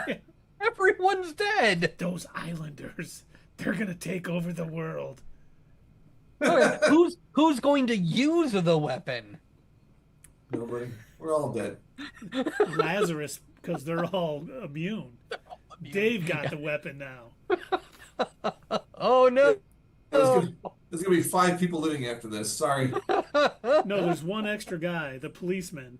Everyone's dead. Those islanders, they're going to take over the world. Who's going to use the weapon? Nobody. We're all dead. Lazarus, because they're all immune. Dave got the weapon now. Oh no. There's gonna be 5 people living after this. Sorry. No, there's one extra guy, the policeman,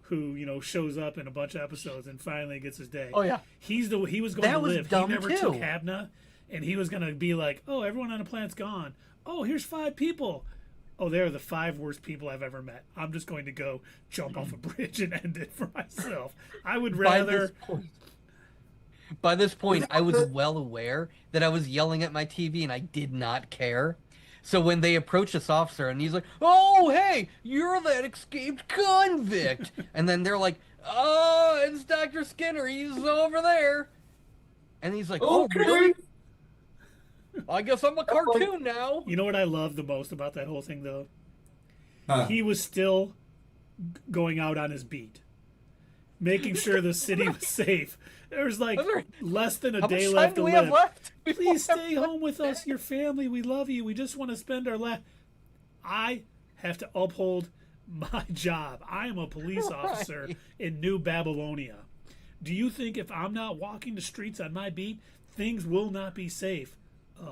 who shows up in a bunch of episodes and finally gets his day. Oh yeah. He was going That to was live. dumb, He never too. took Habna, and he was going to be like, "Oh, everyone on the planet's gone. Oh, here's 5 people. Oh, they're the 5 worst people I've ever met. I'm just going to go jump off a bridge and end it for myself. I would rather." By this point, I was well aware that I was yelling at my TV and I did not care. So when they approach this officer and he's like, "Oh, hey, you're that escaped convict," and then they're like, "Oh, it's Dr. Skinner. He's over there," and he's like, "Oh, Okay. really? I guess I'm a cartoon now." You know what I love the most about that whole thing, though? Huh. He was still going out on his beat, making sure the city was safe. There's like less than a How day much left time to do we have live. left? Please stay home with us, your family. We love you. We just want to spend our last. I have to uphold my job. I am a police officer in New Babylonia. Do you think if I'm not walking the streets on my beat, things will not be safe?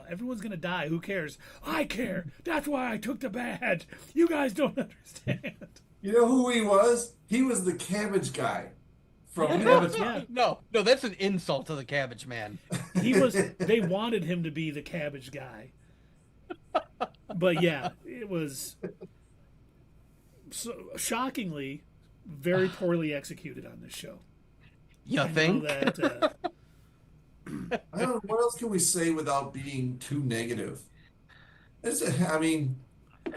Everyone's going to die. Who cares? I care. That's why I took the badge. You guys don't understand. You know who he was? He was the cabbage guy from Yeah. No, that's an insult to the Cabbage Man. They wanted him to be the cabbage guy. But yeah, it was so shockingly very poorly executed on this show. You I know think? that, I don't know, what else can we say without being too negative? I mean, we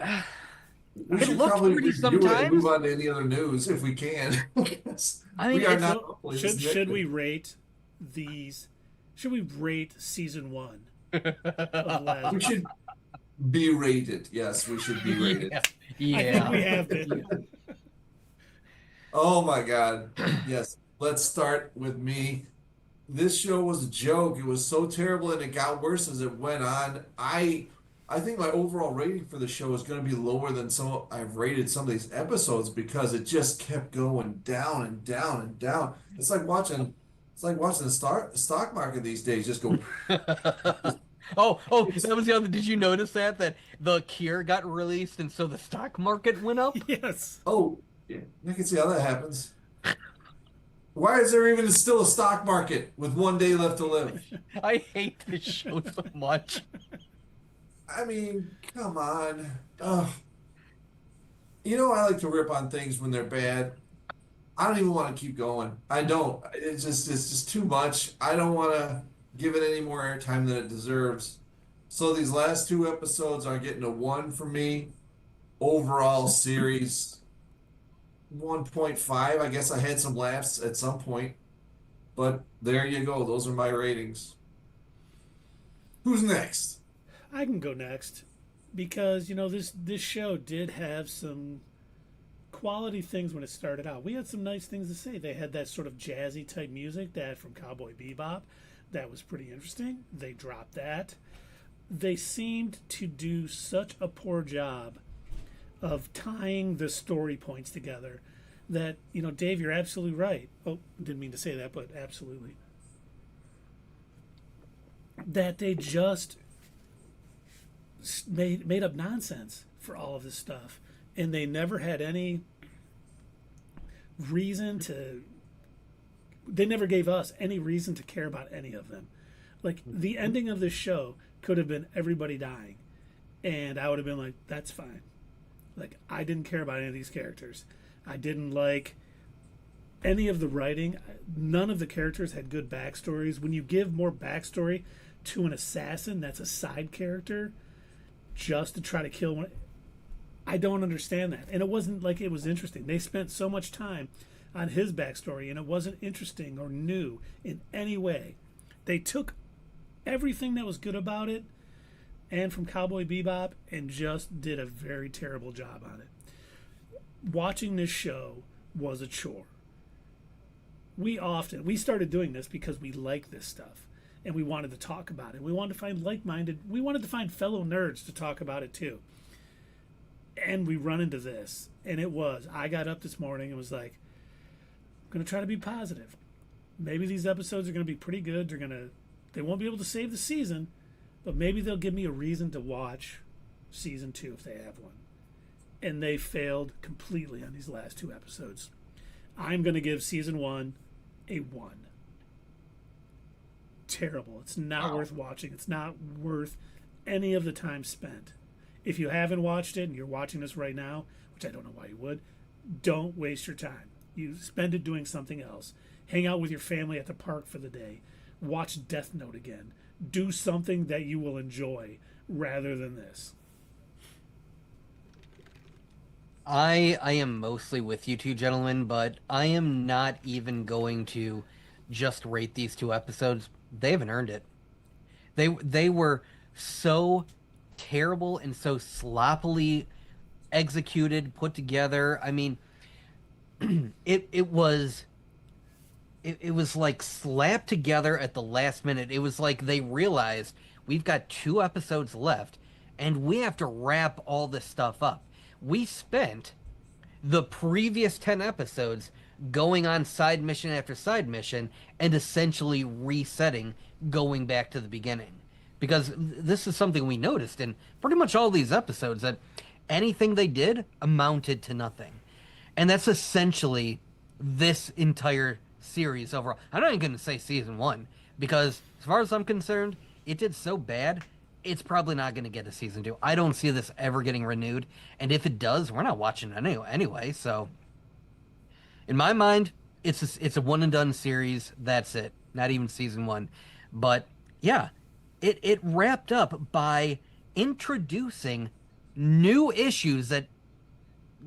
It should looks probably pretty review it and sometimes. move on to any other news if we can. I mean, we are it's- not so always should negative. we rate these? Should we rate season 1 of Lazarus? We should be rated. Yes, we should be rated. Yeah. I think we have been. Oh my God. Yes. Let's start with me. This show was a joke. It was so terrible and it got worse as it went on. I think my overall rating for the show is going to be lower than some I've rated some of these episodes because it just kept going down and down and down. It's like watching the stock market these days just go. Oh, that was the other. Did you notice that the Cure got released and so the stock market went up? Yes. Oh, yeah, I can see how that happens. Why is there even still a stock market with 1 day left to live? I hate this show so much. I mean, come on. Ugh. I like to rip on things when they're bad. I don't even want to keep going. I don't. It's just too much. I don't want to give it any more airtime than it deserves. So these last 2 episodes are getting a 1 for me. Overall series 1.5. I guess I had some laughs at some point. But there you go. Those are my ratings. Who's next? I can go next because this show did have some quality things when it started out. We had some nice things to say. They had that sort of jazzy type music that from Cowboy Bebop that was pretty interesting. They dropped that. They seemed to do such a poor job of tying the story points together that Dave, you're absolutely right. Oh, didn't mean to say that, but absolutely. That they just made up nonsense for all of this stuff, and they never had any reason to. They never gave us any reason to care about any of them. Like the ending of this show could have been everybody dying, and I would have been like, "That's fine." Like I didn't care about any of these characters. I didn't like any of the writing. None of the characters had good backstories. When you give more backstory to an assassin that's a side character just to try to kill one, I don't understand that. And it wasn't like it was interesting. They spent so much time on his backstory and it wasn't interesting or new in any way. They took everything that was good about it and from Cowboy Bebop and just did a very terrible job on it. Watching this show was a chore. We started doing this because we like this stuff. and we wanted to talk about it. We wanted to find we wanted to find fellow nerds to talk about it too. And we run into this, and I got up this morning and was like, I'm going to try to be positive. Maybe these episodes are going to be pretty good. They won't be able to save the season, but maybe they'll give me a reason to watch season 2 if they have one. And they failed completely on these last 2 episodes. I'm going to give season 1 a 1. Terrible. It's not worth watching. It's not worth any of the time spent. If you haven't watched it and you're watching this right now, which I don't know why you would, don't waste your time. You spend it doing something else. Hang out with your family at the park for the day. Watch Death Note again. Do something that you will enjoy rather than this. I am mostly with you two gentlemen, but I am not even going to just rate these 2 episodes. They haven't earned it. They were so terrible and so sloppily executed, put together. I mean, it was like slapped together at the last minute. It was like they realized we've got 2 episodes left and we have to wrap all this stuff up. We spent the previous 10 episodes going on side mission after side mission and essentially resetting, going back to the beginning. Because this is something we noticed in pretty much all these episodes, that anything they did amounted to nothing. And that's essentially this entire series overall. I'm not even going to say season 1, because as far as I'm concerned, it did so bad, it's probably not going to get a season 2. I don't see this ever getting renewed. And if it does, we're not watching it anyway. So in my mind, it's a one and done series. That's it. Not even season 1. But yeah, it wrapped up by introducing new issues that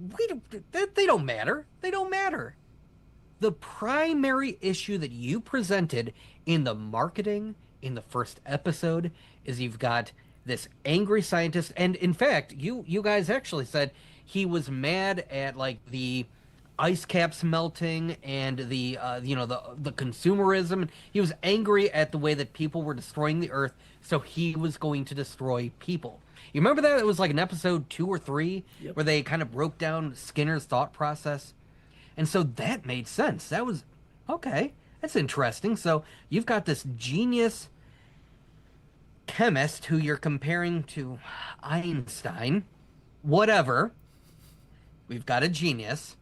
they don't matter. They don't matter. The primary issue that you presented in the marketing in the first episode is you've got this angry scientist, and in fact, you guys actually said he was mad at like the ice caps melting and the consumerism. He was angry at the way that people were destroying the earth, so he was going to destroy people. You remember that? It was like in episode 2 or 3 where they kind of broke down Skinner's thought process. And so that made sense. That was, okay, that's interesting. So you've got this genius chemist who you're comparing to Einstein, whatever. We've got a genius,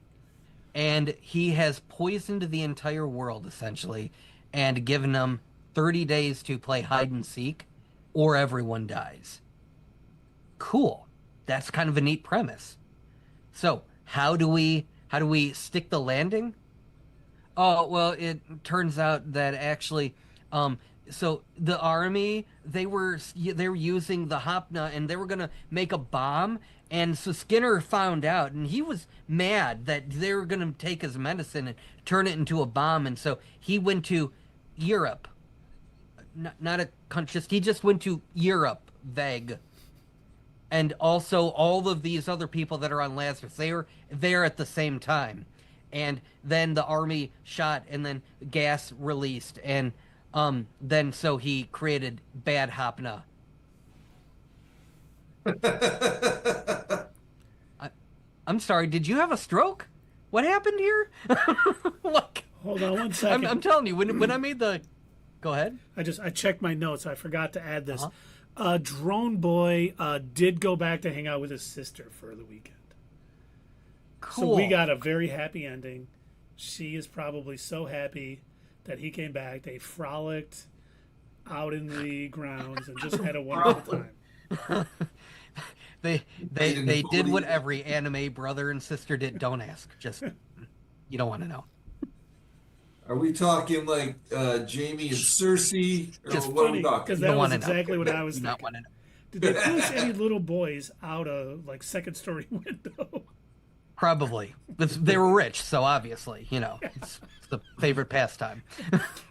and he has poisoned the entire world, essentially, and given them 30 days to play hide and seek, or everyone dies. Cool. That's kind of a neat premise. So how do we stick the landing? Oh, well, it turns out that actually, so the army, they were using the Hopna, and they were going to make a bomb. And so Skinner found out, and he was mad that they were going to take his medicine and turn it into a bomb. And so he went to Europe. Not a country, he just went to Europe, vague. And also all of these other people that are on Lazarus, they were there at the same time. And then the army shot, and then gas released. And then so he created Bad Hopna. I'm sorry, did you have a stroke? What happened here? What? Hold on 1 second. I'm telling you, when I made the... Go ahead. I checked my notes. I forgot to add this. Drone Boy did go back to hang out with his sister for the weekend. Cool. So we got a very happy ending. She is probably so happy that he came back. They frolicked out in the grounds and just had a wonderful time. They did what every anime brother and sister did. Don't ask. Just, you don't want to know. Are we talking like Jamie and Cersei? Or Just what are Funny, we talking? because that was exactly what I was Not thinking. want to know. Did they push any little boys out a like second story window? Probably. They were rich, so obviously, it's the favorite pastime.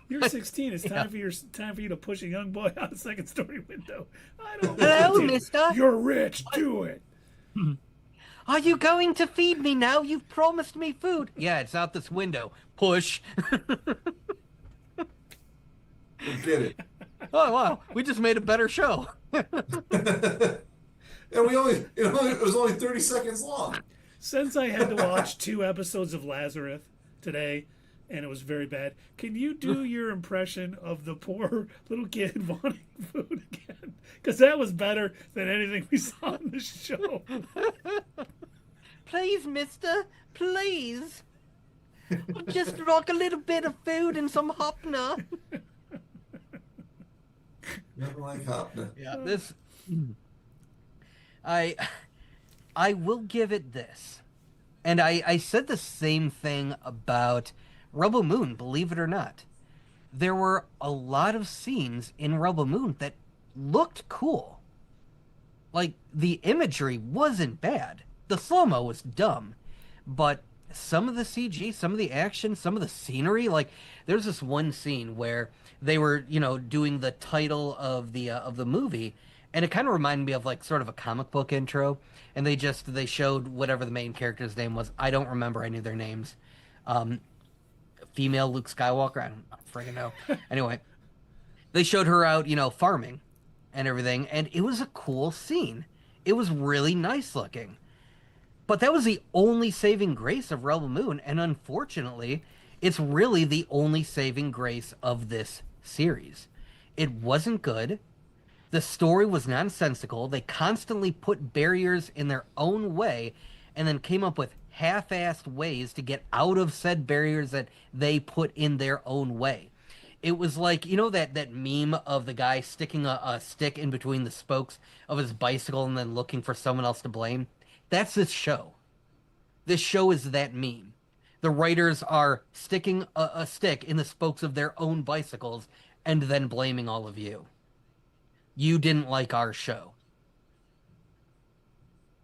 You're 16. It's time for you to push a young boy out a second story window. I don't Hello, want to. mister. You're rich. Do it. Are you going to feed me now? You've promised me food. Yeah, it's out this window. Push. Get it. Oh wow, we just made a better show. And it was only 30 seconds long. Since I had to watch 2 episodes of Lazarus today, and it was very bad, can you do your impression of the poor little kid wanting food again? Because that was better than anything we saw in the show. Please, mister, please. Just like a little bit of food and some hopna. Nothing like Hopna. Yeah, this... I will give it this. And I said the same thing about Rebel Moon, believe it or not. There were a lot of scenes in Rebel Moon that looked cool. Like, the imagery wasn't bad. The slow-mo was dumb. But some of the CG, some of the action, some of the scenery, like, there's this one scene where they were, doing the title of the movie, and it kind of reminded me of, like, sort of a comic book intro, and they showed whatever the main character's name was. I don't remember any of their names. Female Luke Skywalker, I don't freaking know. Anyway, they showed her out, farming and everything, and it was a cool scene. It was really nice looking. But that was the only saving grace of Rebel Moon, and unfortunately, it's really the only saving grace of this series. It wasn't good. The story was nonsensical. They constantly put barriers in their own way and then came up with half-assed ways to get out of said barriers that they put in their own way. It was like, that meme of the guy sticking a stick in between the spokes of his bicycle and then looking for someone else to blame? That's this show. This show is that meme. The writers are sticking a stick in the spokes of their own bicycles and then blaming all of you. You didn't like our show.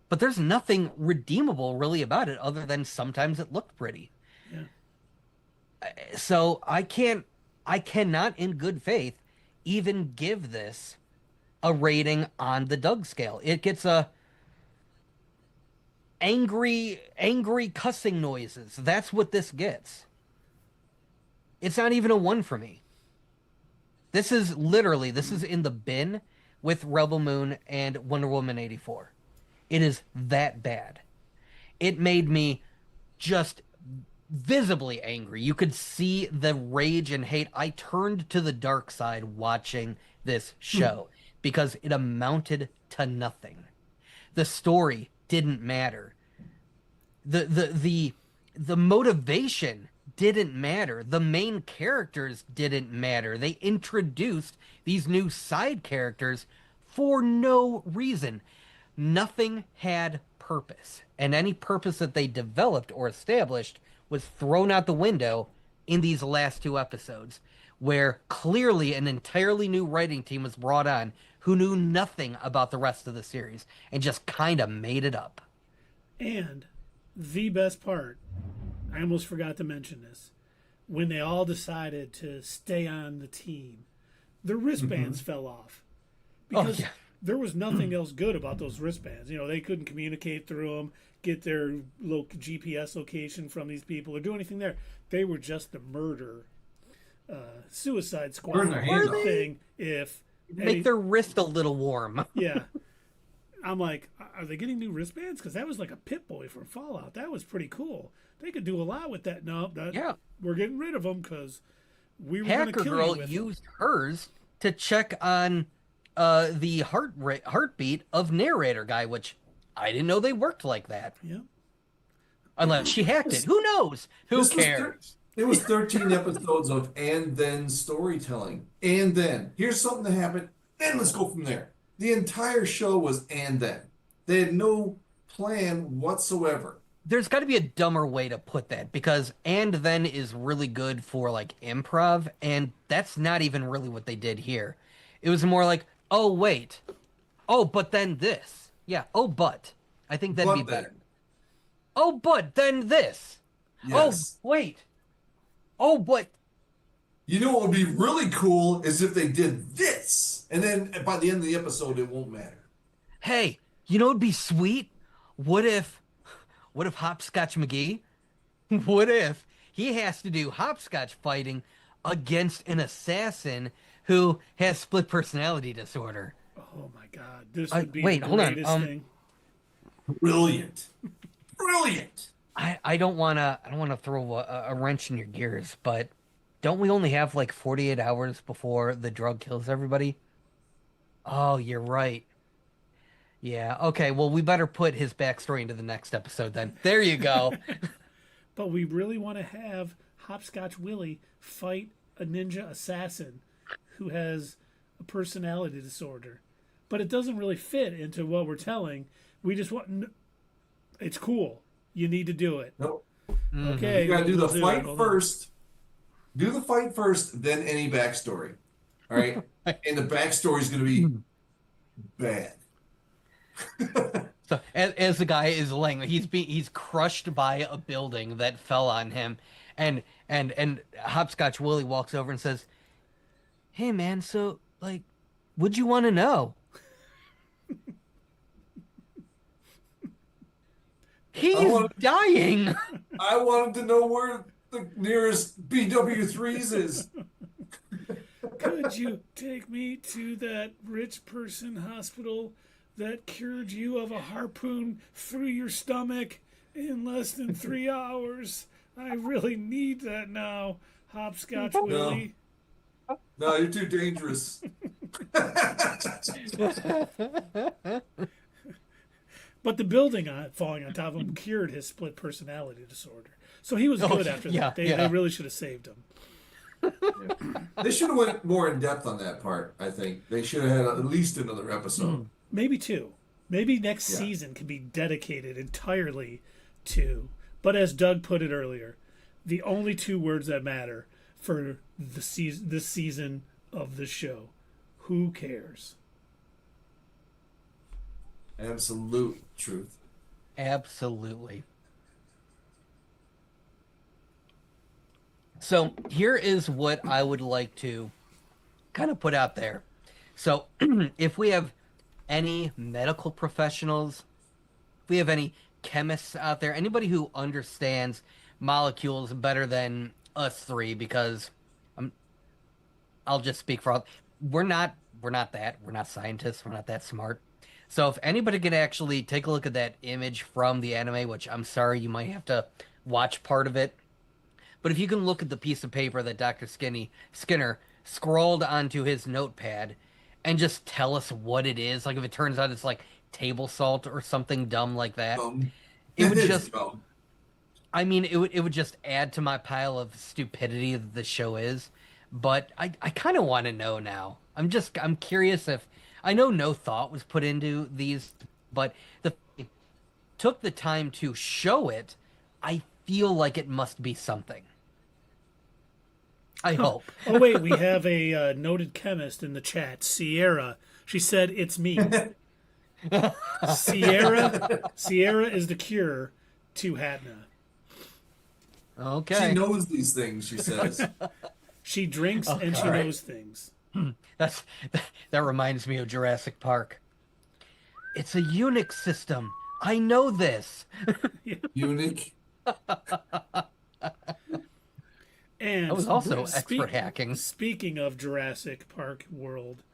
But there's nothing redeemable really about it other than sometimes it looked pretty. Yeah. So I cannot in good faith even give this a rating on the Doug scale. It gets a angry cussing noises. That's what this gets. It's not even a 1 for me. This is in the bin with Rebel Moon and Wonder Woman 84. It is that bad. It made me just visibly angry. You could see the rage and hate. I turned to the dark side watching this show because it amounted to nothing. The story didn't matter. The motivation didn't matter. The main characters didn't matter. They introduced these new side characters for no reason. Nothing had purpose, and any purpose that they developed or established was thrown out the window in these last 2 episodes, where clearly an entirely new writing team was brought on who knew nothing about the rest of the series and just kind of made it up. And the best part, I almost forgot to mention this, when they all decided to stay on the team, the wristbands fell off. Because there was nothing else good about those wristbands. They couldn't communicate through them, get their GPS location from these people, or do anything there. They were just the murder, suicide squad thing. If make their wrist a little warm. Yeah. I'm like, are they getting new wristbands? Because that was like a Pip-Boy from Fallout. That was pretty cool. They could do a lot with that. No, we're getting rid of them because we were going to kill Hacker Girl you with used hers to check on the heartbeat of narrator guy, which I didn't know they worked like that. Yeah. Unless she hacked it. Who knows? Who cares? It was 13 episodes of and then storytelling. And then here's something that happened. Then let's go from there. The entire show was and then. They had no plan whatsoever. There's got to be a dumber way to put that, because and then is really good for like improv, and that's not even really what they did here. It was more like, oh wait, oh but then this, yeah, oh but I think that'd be better. Oh but then this, yes. Oh wait, oh but. You know what would be really cool is if they did this, and then by the end of the episode, it won't matter. Hey, you know what'd be sweet? What if Hopscotch McGee? What if he has to do hopscotch fighting against an assassin who has split personality disorder. Oh my God, this would be Wait, the hold on. greatest thing. Brilliant. Brilliant. I don't wanna throw a wrench in your gears, but don't we only have like 48 hours before the drug kills everybody? Oh, you're right. Yeah. Okay. Well, we better put his backstory into the next episode then. There you go. But we really want to have Hopscotch Willie fight a ninja assassin who has a personality disorder. But it doesn't really fit into what we're telling. We just want. It's cool. You need to do it. Nope. Okay. You gotta do the we'll fight it. Hold on. first. Do the fight first, then any backstory. All right? And the backstory is gonna be bad. So as the guy is laying, he's crushed by a building that fell on him, and Hopscotch Willie walks over and says, "Hey man, so like, what'd you want to know?" He's dying. I wanted to know where the nearest BW3s is. Could you take me to that rich person hospital that cured you of a harpoon through your stomach in less than 3 hours? I really need that now, Hopscotch Willie. No, you're too dangerous. But the building falling on top of him cured his split personality disorder. So he was good after that. They really should have saved him. They should have went more in depth on that part, I think. They should have had at least another episode. Maybe 2. Maybe next season can be dedicated entirely to. But as Doug put it earlier, the only 2 words that matter for this season of the show: who cares? Absolute truth. Absolutely. So here is what I would like to kind of put out there. So if we have any medical professionals, if we have any chemists out there, anybody who understands molecules better than us three, because I'll just speak for all. We're not scientists. We're not that smart. So if anybody can actually take a look at that image from the anime, which I'm sorry, you might have to watch part of it. But if you can look at the piece of paper that Dr. Skinner scrawled onto his notepad and just tell us what it is, like if it turns out it's like table salt or something dumb like that, it would just, I mean, it would just add to my pile of stupidity that the show is. But I kind of want to know now. I'm curious if, I know no thought was put into these, but took the time to show it. I feel like it must be something. I hope. Oh, wait, we have a noted chemist in the chat, Sierra. She said, it's me. Sierra is the cure to Hatna. Okay. She knows these things, she says. She drinks and she knows things. That reminds me of Jurassic Park. It's a Unix system. I know this. Unix. And that was also expert hacking. Speaking of Jurassic Park World,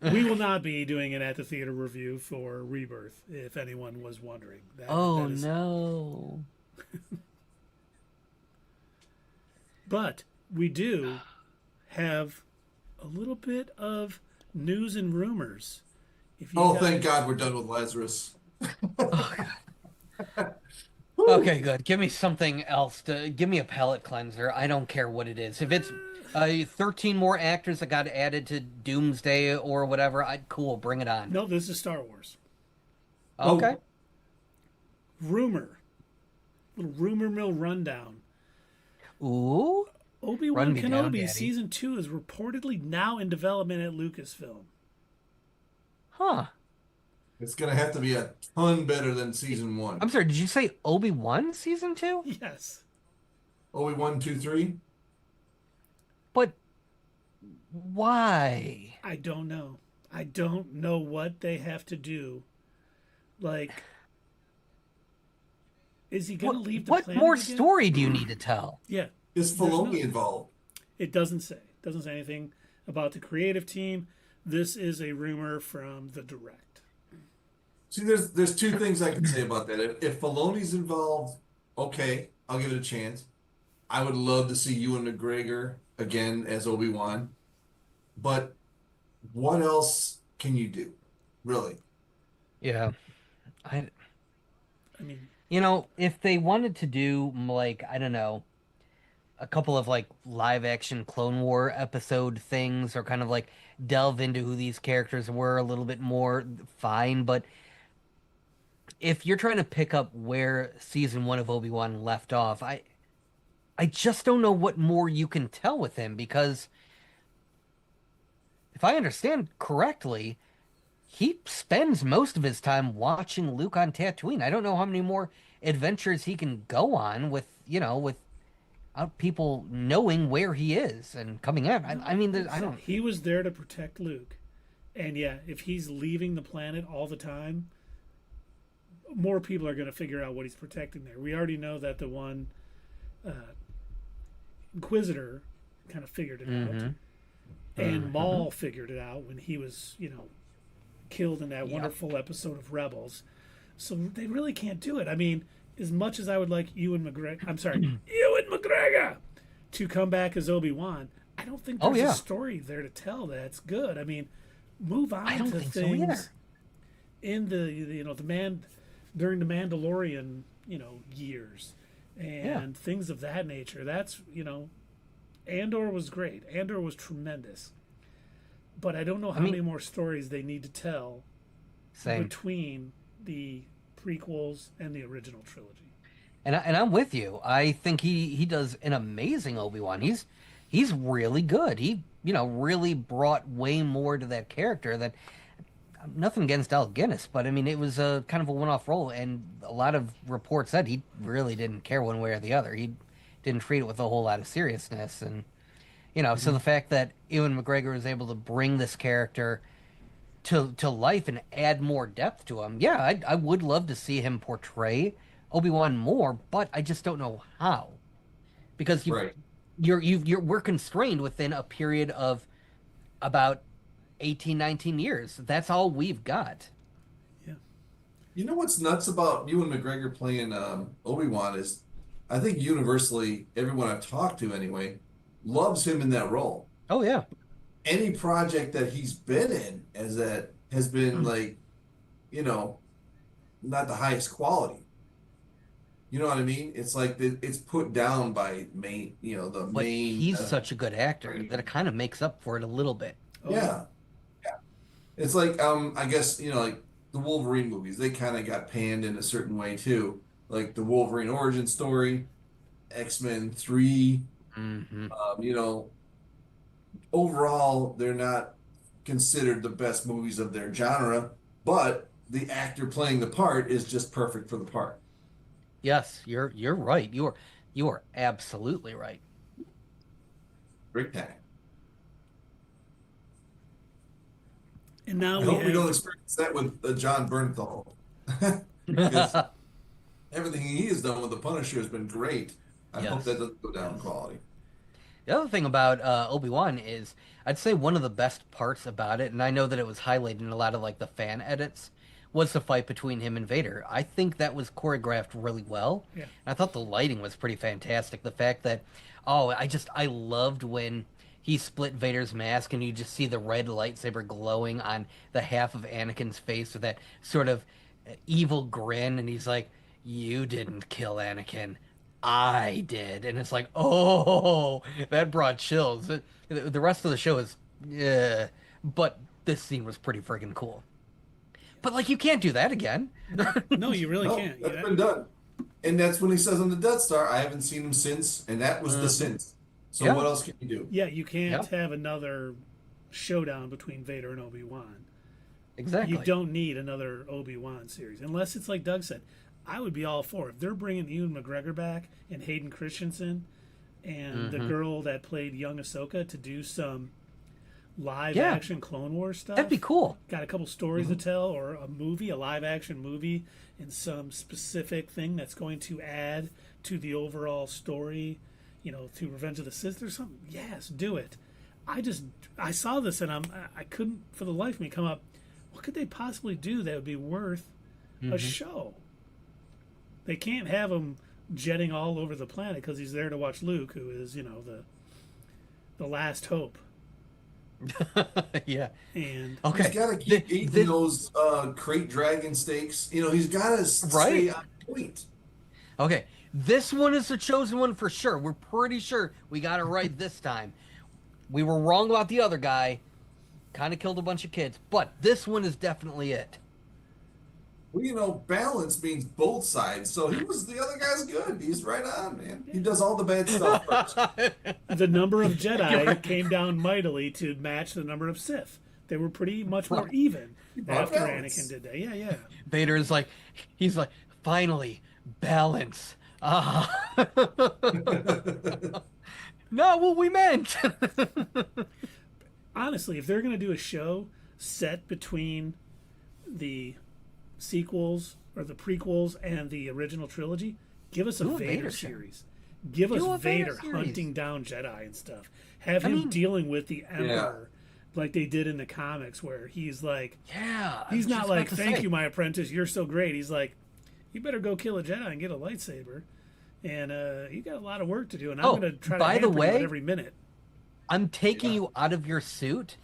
we will not be doing an at the theater review for Rebirth, if anyone was wondering. No. But we do have a little bit of news and rumors. Thank God we're done with Lazarus. Okay, good. Give me something else. Give me a palate cleanser. I don't care what it is. If it's 13 more actors that got added to Doomsday or whatever, cool, bring it on. No, this is Star Wars. Okay. Little rumor mill rundown. Ooh. Obi-Wan Kenobi Season 2 is reportedly now in development at Lucasfilm. Huh. It's going to have to be a ton better than Season 1. I'm sorry, did you say Obi-Wan Season 2? Yes. Obi-Wan 2, 3? But why? I don't know. I don't know what they have to do. Like, is he going to leave the planet What more again? story do you need to tell? Yeah. Is Filoni involved? It doesn't say. It doesn't say anything about the creative team. This is a rumor from the direct. See, there's two things I can say about that. If Filoni's involved, okay, I'll give it a chance. I would love to see Ewan McGregor again as Obi-Wan. But what else can you do? Really? Yeah. I mean, You know, if they wanted to do like, I don't know, a couple of like live action Clone War episode things or kind of like delve into who these characters were a little bit more, fine, but if you're trying to pick up where season 1 of Obi-Wan left off, I just don't know what more you can tell with him because if I understand correctly, he spends most of his time watching Luke on Tatooine. I don't know how many more adventures he can go on with, without people knowing where he is and coming out. I mean, I don't. He was there to protect Luke. And yeah, if he's leaving the planet all the time, more people are going to figure out what he's protecting there. We already know that the one Inquisitor kind of figured it out. And Maul figured it out when he was, killed in that wonderful episode of Rebels. So they really can't do it. I mean, as much as I would like Ewan McGregor to come back as Obi-Wan, I don't think there's a story there to tell that's good. I mean, move on I don't to think things so either. in during the Mandalorian, years and things of that nature. That's, Andor was great. Andor was tremendous. But I don't know how many more stories they need to tell between the prequels and the original trilogy. And I'm with you. I think he does an amazing Obi-Wan. He's really good. He really brought way more to that character than nothing against Al Guinness, but I mean it was a kind of a one-off role, and a lot of reports said he really didn't care one way or the other. He didn't treat it with a whole lot of seriousness, and so the fact that Ewan McGregor is able to bring this character to life and add more depth to him, I would love to see him portray Obi-Wan more, but I just don't know how, because we're constrained within a period of about 18, 19 years. That's all we've got. Yeah. You know what's nuts about Ewan McGregor playing Obi-Wan is, I think universally, everyone I've talked to anyway, loves him in that role. Oh yeah. Any project that he's been in has been like, not the highest quality. You know what I mean? It's like it's put down by main. But he's such a good actor that it kind of makes up for it a little bit. Yeah. It's like I guess like the Wolverine movies, they kind of got panned in a certain way too. Like the Wolverine origin story, X-Men 3. Overall, they're not considered the best movies of their genre, but the actor playing the part is just perfect for the part. Yes, you're right. You are absolutely right. Great time. And now I hope we don't experience that with John Bernthal. Because everything he has done with the Punisher has been great. I hope that doesn't go down in quality. The other thing about Obi-Wan is, I'd say one of the best parts about it, and I know that it was highlighted in a lot of like the fan edits, was the fight between him and Vader. I think that was choreographed really well. Yeah. I thought the lighting was pretty fantastic. The fact that, I loved when he split Vader's mask and you just see the red lightsaber glowing on the half of Anakin's face with that sort of evil grin, and he's like, "You didn't kill Anakin. I did." And it's like, oh, that brought chills. The rest of the show is, but this scene was pretty freaking cool. But like, you can't do that again. No, you really can't. That's been done. And that's when he says on the Death Star, I haven't seen him since, and that was the since. So what else can you do? Yeah, you can't have another showdown between Vader and Obi-Wan. Exactly. You don't need another Obi-Wan series. Unless it's like Doug said, I would be all for it. If they're bringing Ewan McGregor back and Hayden Christensen and the girl that played young Ahsoka to do some live action Clone Wars stuff. That'd be cool. Got a couple stories to tell, or a live action movie, and some specific thing that's going to add to the overall story, to Revenge of the Sith or something. Yes, do it. I saw this and I couldn't for the life of me come up. What could they possibly do that would be worth a show? They can't have him jetting all over the planet because he's there to watch Luke, who is, the last hope. Yeah. And okay, he's got to keep eating those crate dragon steaks. He's got to stay on point. Okay, this one is the chosen one for sure. We're pretty sure we got it right this time. We were wrong about the other guy. Kind of killed a bunch of kids, but this one is definitely it. Well, balance means both sides. So the other guy's good. He's right on, man. He does all the bad stuff first. the number of Jedi came down mightily to match the number of Sith. They were pretty much more even after Anakin did that. Yeah. Vader is he's like, finally, balance. Not what we meant. Honestly, if they're going to do a show set between the sequels or the prequels and the original trilogy, give us a Vader series. Give us Vader hunting down Jedi and stuff. Have him dealing with the Emperor like they did in the comics, where he's like, he's not like, thank you, my apprentice, you're so great. He's like, you better go kill a Jedi and get a lightsaber. And you got a lot of work to do, and I'm going to try to hamper you with every minute. I'm taking you out of your suit.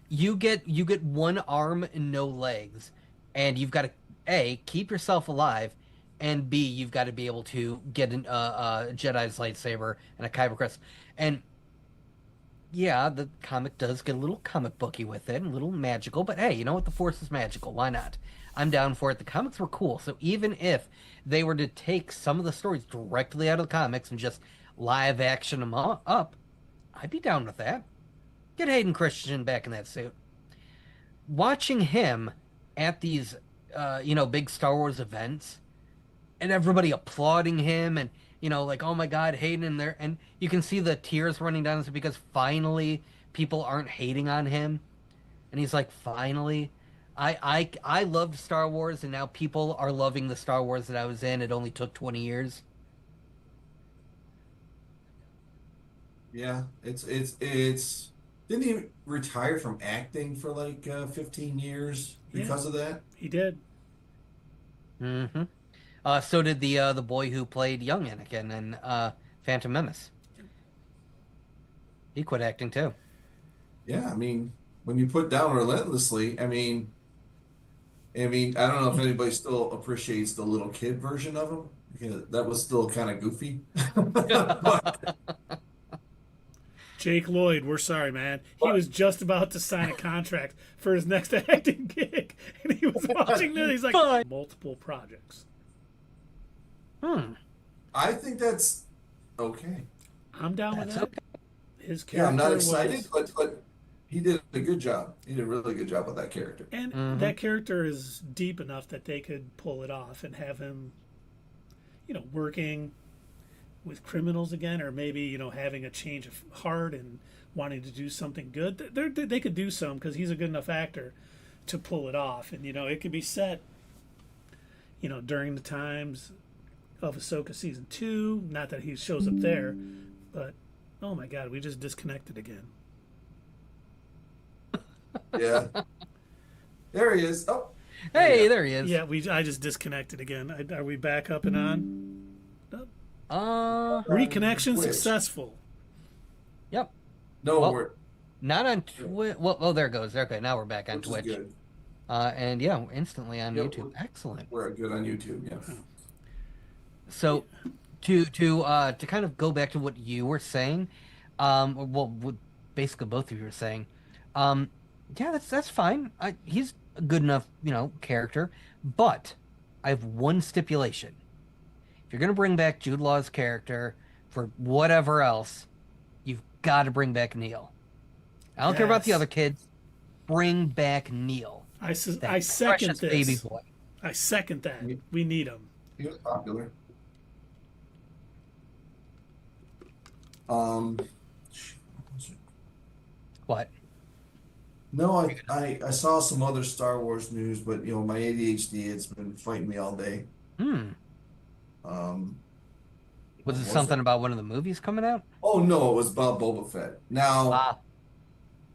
You get one arm and no legs, and you've got to A, keep yourself alive, and B, you've got to be able to get a Jedi's lightsaber and a kyber crystal. And yeah, the comic does get a little comic booky with it, and a little magical. But hey, you know what? The Force is magical. Why not? I'm down for it. The comics were cool. So even if they were to take some of the stories directly out of the comics and just live action them up, I'd be down with that. Get Hayden Christensen back in that suit. Watching him at these, big Star Wars events, and everybody applauding him, and oh my God, Hayden in there, and you can see the tears running down his because finally people aren't hating on him, and he's like, finally. I loved Star Wars, and now people are loving the Star Wars that I was in. It only took 20 years. Yeah, it's didn't he retire from acting for 15 years because of that? He did. Mm-hmm. So did the boy who played young Anakin in Phantom Menace. He quit acting too. Yeah, I mean, when you put down relentlessly, I mean, I don't know if anybody still appreciates the little kid version of him, because that was still kind of goofy. But, Jake Lloyd, we're sorry, man. He was just about to sign a contract for his next acting gig, and he was watching this. He's like, multiple projects. I think that's okay. I'm down with that. Okay. His character I'm not excited, but he did a good job. He did a really good job with that character. And that character is deep enough that they could pull it off and have him, working with criminals again, or maybe, having a change of heart and wanting to do something good. They could do some, because he's a good enough actor to pull it off. And, it could be set, during the times of Ahsoka Season 2. Not that he shows up there, but, oh my God, we just disconnected again. Yeah. There he is. Oh. Hey, there he is. Yeah, I just disconnected again. Are we back up and on? Reconnection successful. Yep. No, we're not on Twitch. Well, there it goes. Okay, now we're back on Twitch. Good. And yeah, instantly on YouTube. Excellent. We're good on YouTube. Yeah. So, to kind of go back to what you were saying, what basically both of you were saying, yeah, that's fine. He's a good enough, character, but I have one stipulation. If you're gonna bring back Jude Law's character for whatever else, you've got to bring back Neil. I don't care about the other kids. Bring back Neil. I second this. Baby boy. I second that. We need him. He was popular. What? No, I saw some other Star Wars news, but my ADHD, it's been fighting me all day. Was it something about one of the movies coming out? Oh no, it was about Boba Fett. Now,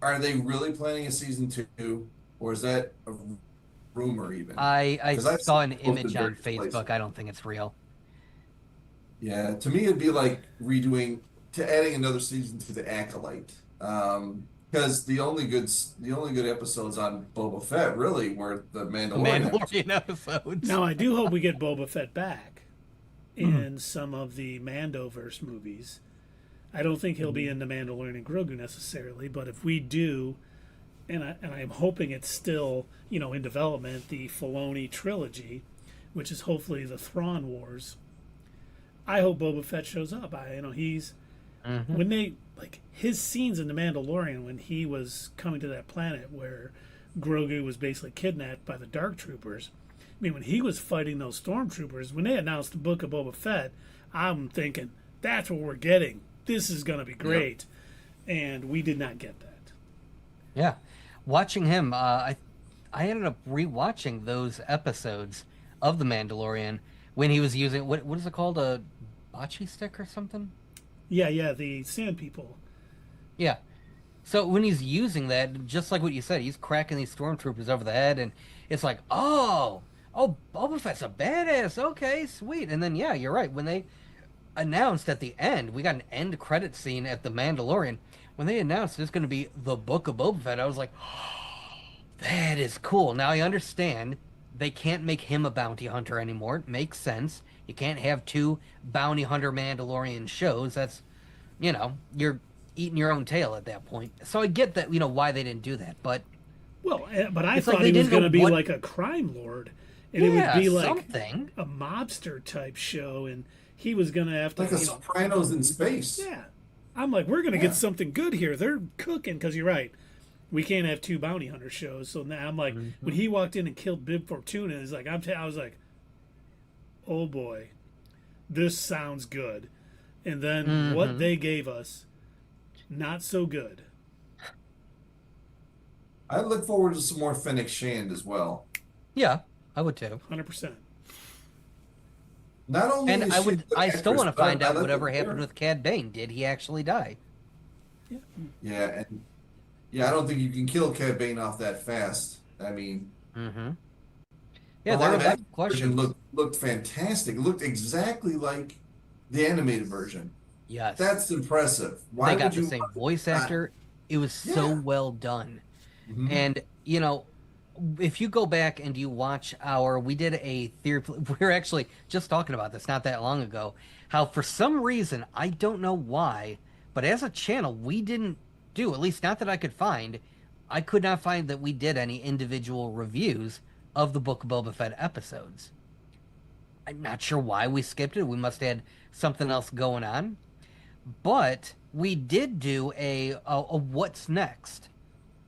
are they really planning a season 2, or is that a rumor even? I 'Cause I've saw seen an both in image on various places. Facebook. I don't think it's real. Yeah, to me it'd be like adding another season to the Acolyte. Because the only good episodes on Boba Fett really were the The Mandalorian episodes. Mandalorian episodes. Now, I do hope we get Boba Fett back in some of the Mandoverse movies. I don't think he'll be in the Mandalorian and Grogu necessarily, but if we do, and I'm hoping it's still in development, the Filoni trilogy, which is hopefully the Thrawn Wars. I hope Boba Fett shows up. He's when they his scenes in the Mandalorian when he was coming to that planet where Grogu was basically kidnapped by the Dark Troopers. I mean, when he was fighting those stormtroopers, when they announced the Book of Boba Fett, I'm thinking that's what we're getting. This is going to be great, and we did not get that. Yeah, watching him, I ended up rewatching those episodes of The Mandalorian when he was using what is it called, a bocce stick or something? Yeah, the Sand People. Yeah. So when he's using that, just like what you said, he's cracking these stormtroopers over the head, and it's like, oh, Boba Fett's a badass. Okay, sweet. And then yeah, you're right. When they announced at the end, we got an end credit scene at The Mandalorian. When they announced it's going to be the Book of Boba Fett, I was like, oh, that is cool. Now I understand they can't make him a bounty hunter anymore. It makes sense. You can't have 2 bounty hunter Mandalorian shows. That's, you're eating your own tail at that point. So I get that, why they didn't do that. But but I it's thought like they he was didn't going know to be what- like a crime lord, and yeah, it would be like something. a mobster type show, and he was going to have to Like a Sopranos in space. Yeah, I'm like, we're going to get something good here. They're cooking because you're right. We can't have 2 bounty hunter shows. So now I'm like, when he walked in and killed Bib Fortuna, it's like I was like, oh boy, this sounds good. And then what they gave us, not so good. I look forward to some more Fennec Shand as well. Yeah, I would too. 100%. Not only And is I she a would. good I still actress, want to but find I out like whatever her happened hair. with Cad Bane. Did he actually die? Yeah, and I don't think you can kill Cad Bane off that fast. I mean, Yeah, the there were a live lot action of questions. version looked fantastic. It looked exactly like the animated version. Yes, That's impressive. Why they got would the you same want voice that? actor. It was so Yeah. well done. Mhm. And if you go back and you watch we did a theory. We were actually just talking about this not that long ago. How for some reason I don't know why, but as a channel we didn't do, at least not that I could find. I could not find that we did any individual reviews of the Book of Boba Fett episodes. I'm not sure why we skipped it. We must have had something else going on. But we did do a what's next.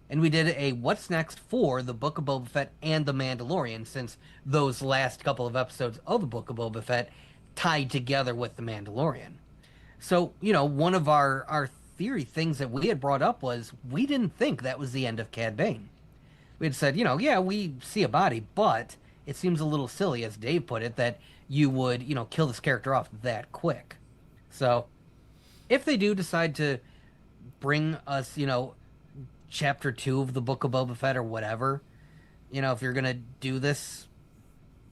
And we did a what's next for the Book of Boba Fett and the Mandalorian, since those last couple of episodes of the Book of Boba Fett tied together with the Mandalorian. So, one of our theory things that we had brought up was we didn't think that was the end of Cad Bane. We had said, yeah, we see a body, but it seems a little silly, as Dave put it, that you would, kill this character off that quick. So, if they do decide to bring us, chapter 2 of the Book of Boba Fett or whatever, if you're going to do this,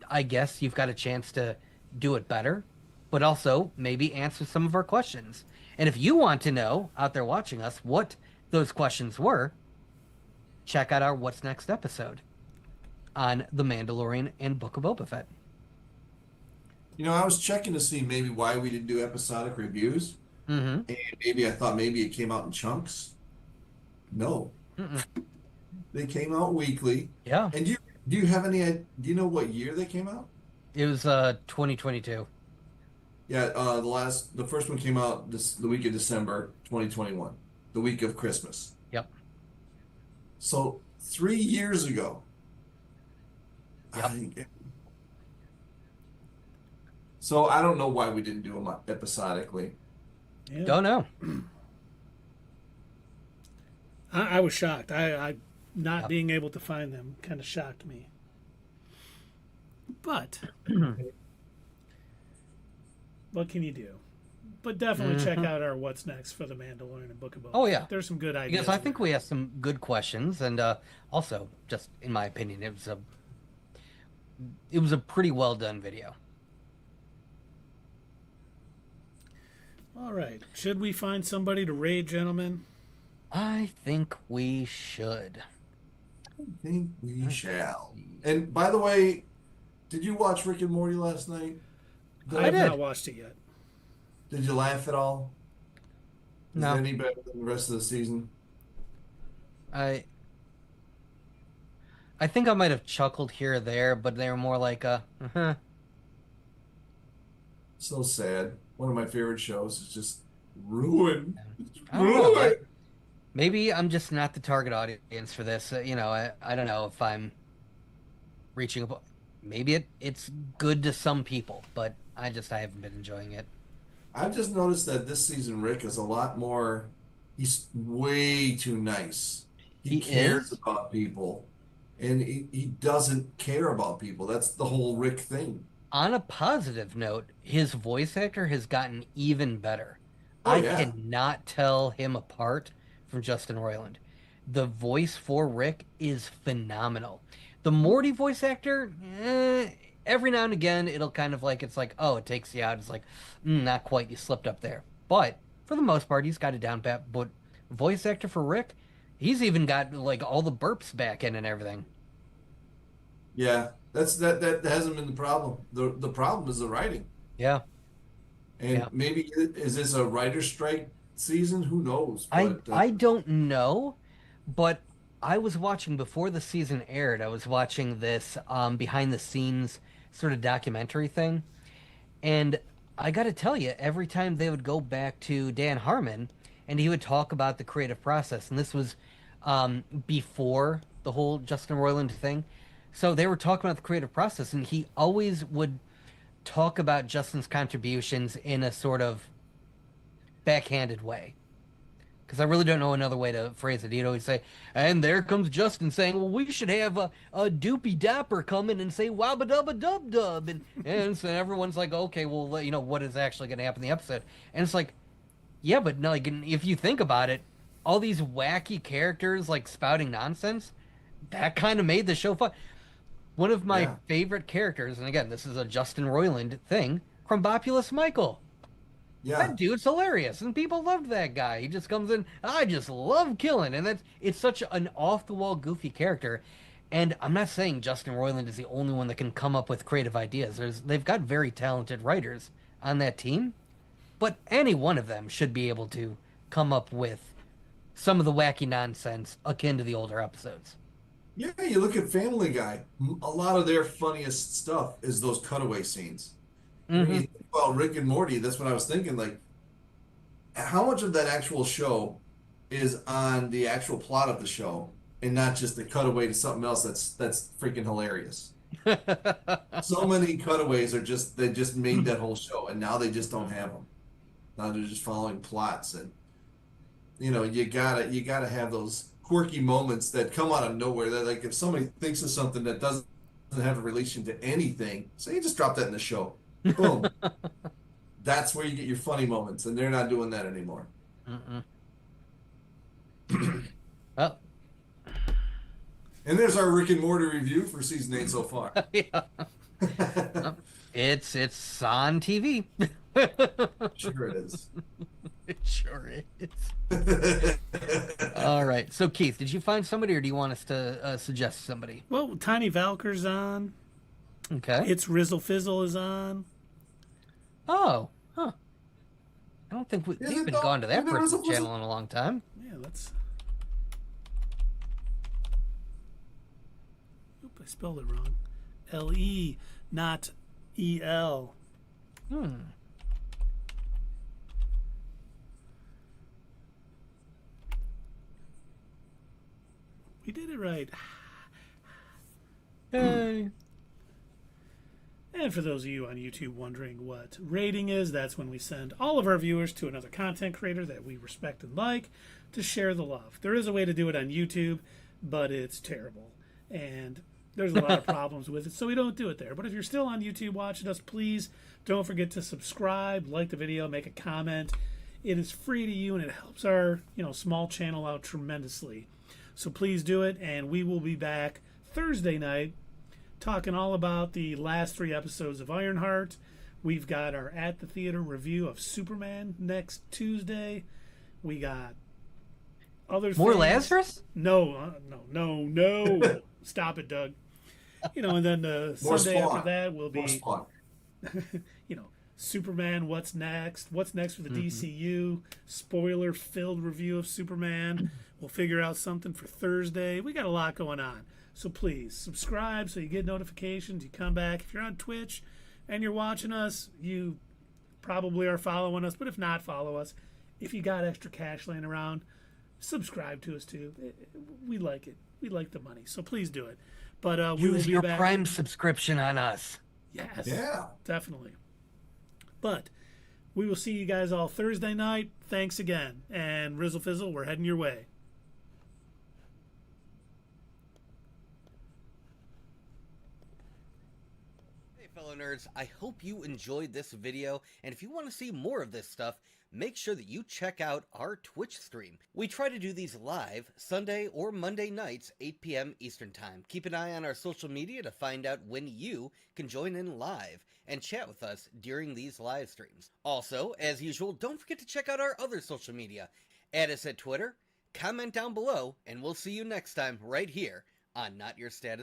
I guess you've got a chance to do it better, but also maybe answer some of our questions. And if you want to know, out there watching us, what those questions were, check out our What's Next episode on The Mandalorian and Book of Boba Fett. I was checking to see maybe why we didn't do episodic reviews. Mm-hmm. And maybe I thought maybe it came out in chunks. No. They came out weekly. Yeah. And do you have any do you know what year they came out? It was 2022. Yeah, the first one came out the week of December 2021, the week of Christmas. Yep. So 3 years ago. Yep. So I don't know why we didn't do them episodically. Yeah. Don't know. I was shocked. I not being able to find them kind of shocked me. But what can you do? But definitely check out our What's Next for The Mandalorian and Book of Boba. Oh, yeah. There's some good ideas. Yes, I think we have some good questions, and also, just in my opinion, it was a pretty well done video. All right. Should we find somebody to raid, gentlemen? I think we should. I think we shall. And by the way, did you watch Rick and Morty last night? I have did. not watched it yet. Did you laugh at all? Is No. it any better than the rest of the season? I think I might have chuckled here or there, but they were more like So sad. One of my favorite shows is just ruined. I don't know, Ruined. maybe I'm just not the target audience for this. I don't know if I'm reaching a. Maybe it's good to some people, but I haven't been enjoying it. I've just noticed that this season Rick is a lot more. He's way too nice. He cares is? about people, and he doesn't care about people. That's the whole Rick thing. On a positive note, his voice actor has gotten even better. Oh, I yeah. cannot tell him apart from Justin Roiland. The voice for Rick is phenomenal. The Morty voice actor, every now and again, it'll kind of like, it's like, oh, it takes you out. It's like, not quite, you slipped up there. But for the most part, he's got it down pat. But voice actor for Rick, he's even got like all the burps back in and everything. Yeah, that hasn't been the problem. The problem is the writing. Yeah. And Yeah. maybe is this a writer's strike season? Who knows? I But I don't know, but I was watching before the season aired. I was watching this behind the scenes sort of documentary thing, and I got to tell you, every time they would go back to Dan Harmon, and he would talk about the creative process, and this was before the whole Justin Roiland thing. So they were talking about the creative process, and he always would talk about Justin's contributions in a sort of backhanded way. Because I really don't know another way to phrase it. He'd always say, and there comes Justin saying, well, we should have a doopy dapper come in and say wabba dubba dub dub. And so everyone's like, okay, well, what is actually going to happen in the episode? And it's like, yeah, but no, like, if you think about it, all these wacky characters like spouting nonsense, that kind of made the show fun. One of my favorite characters, and again, this is a Justin Roiland thing, Crumbopulous Michael. yeah, That dude's hilarious, and people loved that guy. He just comes in, I just love killing, and it's such an off-the-wall, goofy character. And I'm not saying Justin Roiland is the only one that can come up with creative ideas. They've got very talented writers on that team, but any one of them should be able to come up with some of the wacky nonsense akin to the older episodes. yeah. You look at Family Guy. A lot of their funniest stuff is those cutaway scenes. When you think about Rick and Morty, that's what I was thinking. Like, how much of that actual show is on the actual plot of the show, and not just the cutaway to something else that's freaking hilarious? So many cutaways are they just made that whole show, and now they just don't have them. Now they're just following plots, and you gotta have those quirky moments that come out of nowhere. That, like, if somebody thinks of something that doesn't have a relation to anything, say you just drop that in the show. Boom. That's where you get your funny moments, and they're not doing that anymore. Well, And there's our Rick and Morty review for season 8 so far. yeah. It's on TV. Sure it is. It sure is. All right. So, Keith, did you find somebody, or do you want us to suggest somebody? Well, Tiny Valker's on. Okay. It's Rizzle Fizzle is on. Oh, huh. I don't think Is we've it been though? gone to that Isn't it person's Rizzle Fizzle? channel in a long time. Yeah, let's. Oop, I spelled it wrong. L-E, not E-L. We did it right. Hey. And for those of you on YouTube wondering what rating is, that's when we send all of our viewers to another content creator that we respect and like to share the love. There is a way to do it on YouTube, but it's terrible. And there's a lot of problems with it, so we don't do it there. But if you're still on YouTube watching us, please don't forget to subscribe, like the video, make a comment. It is free to you, and it helps our small channel out tremendously. So please do it, and we will be back Thursday night talking all about the last 3 episodes of Ironheart. We've got our At the Theater review of Superman next Tuesday. We got other More things. Lazarus? No. Stop it, Doug. And then Sunday after that will be, Superman, What's Next? What's next for the DCU? Spoiler-filled review of Superman. We'll figure out something for Thursday. We got a lot going on. So please, subscribe so you get notifications. You come back. If you're on Twitch and you're watching us, you probably are following us. But if not, follow us. If you got extra cash laying around, subscribe to us too. We like it. We like the money. So please do it. But we will Use be your back. Prime subscription on us. Yes. Yeah. Definitely. But we will see you guys all Thursday night. Thanks again. And Rizzle Fizzle, we're heading your way. Hey fellow nerds, I hope you enjoyed this video, and if you want to see more of this stuff, make sure that you check out our Twitch stream. We try to do these live Sunday or Monday nights, 8 p.m. Eastern Time. Keep an eye on our social media to find out when you can join in live and chat with us during these live streams. Also, as usual, don't forget to check out our other social media. Add us at Twitter, comment down below, and we'll see you next time right here on Not Your Status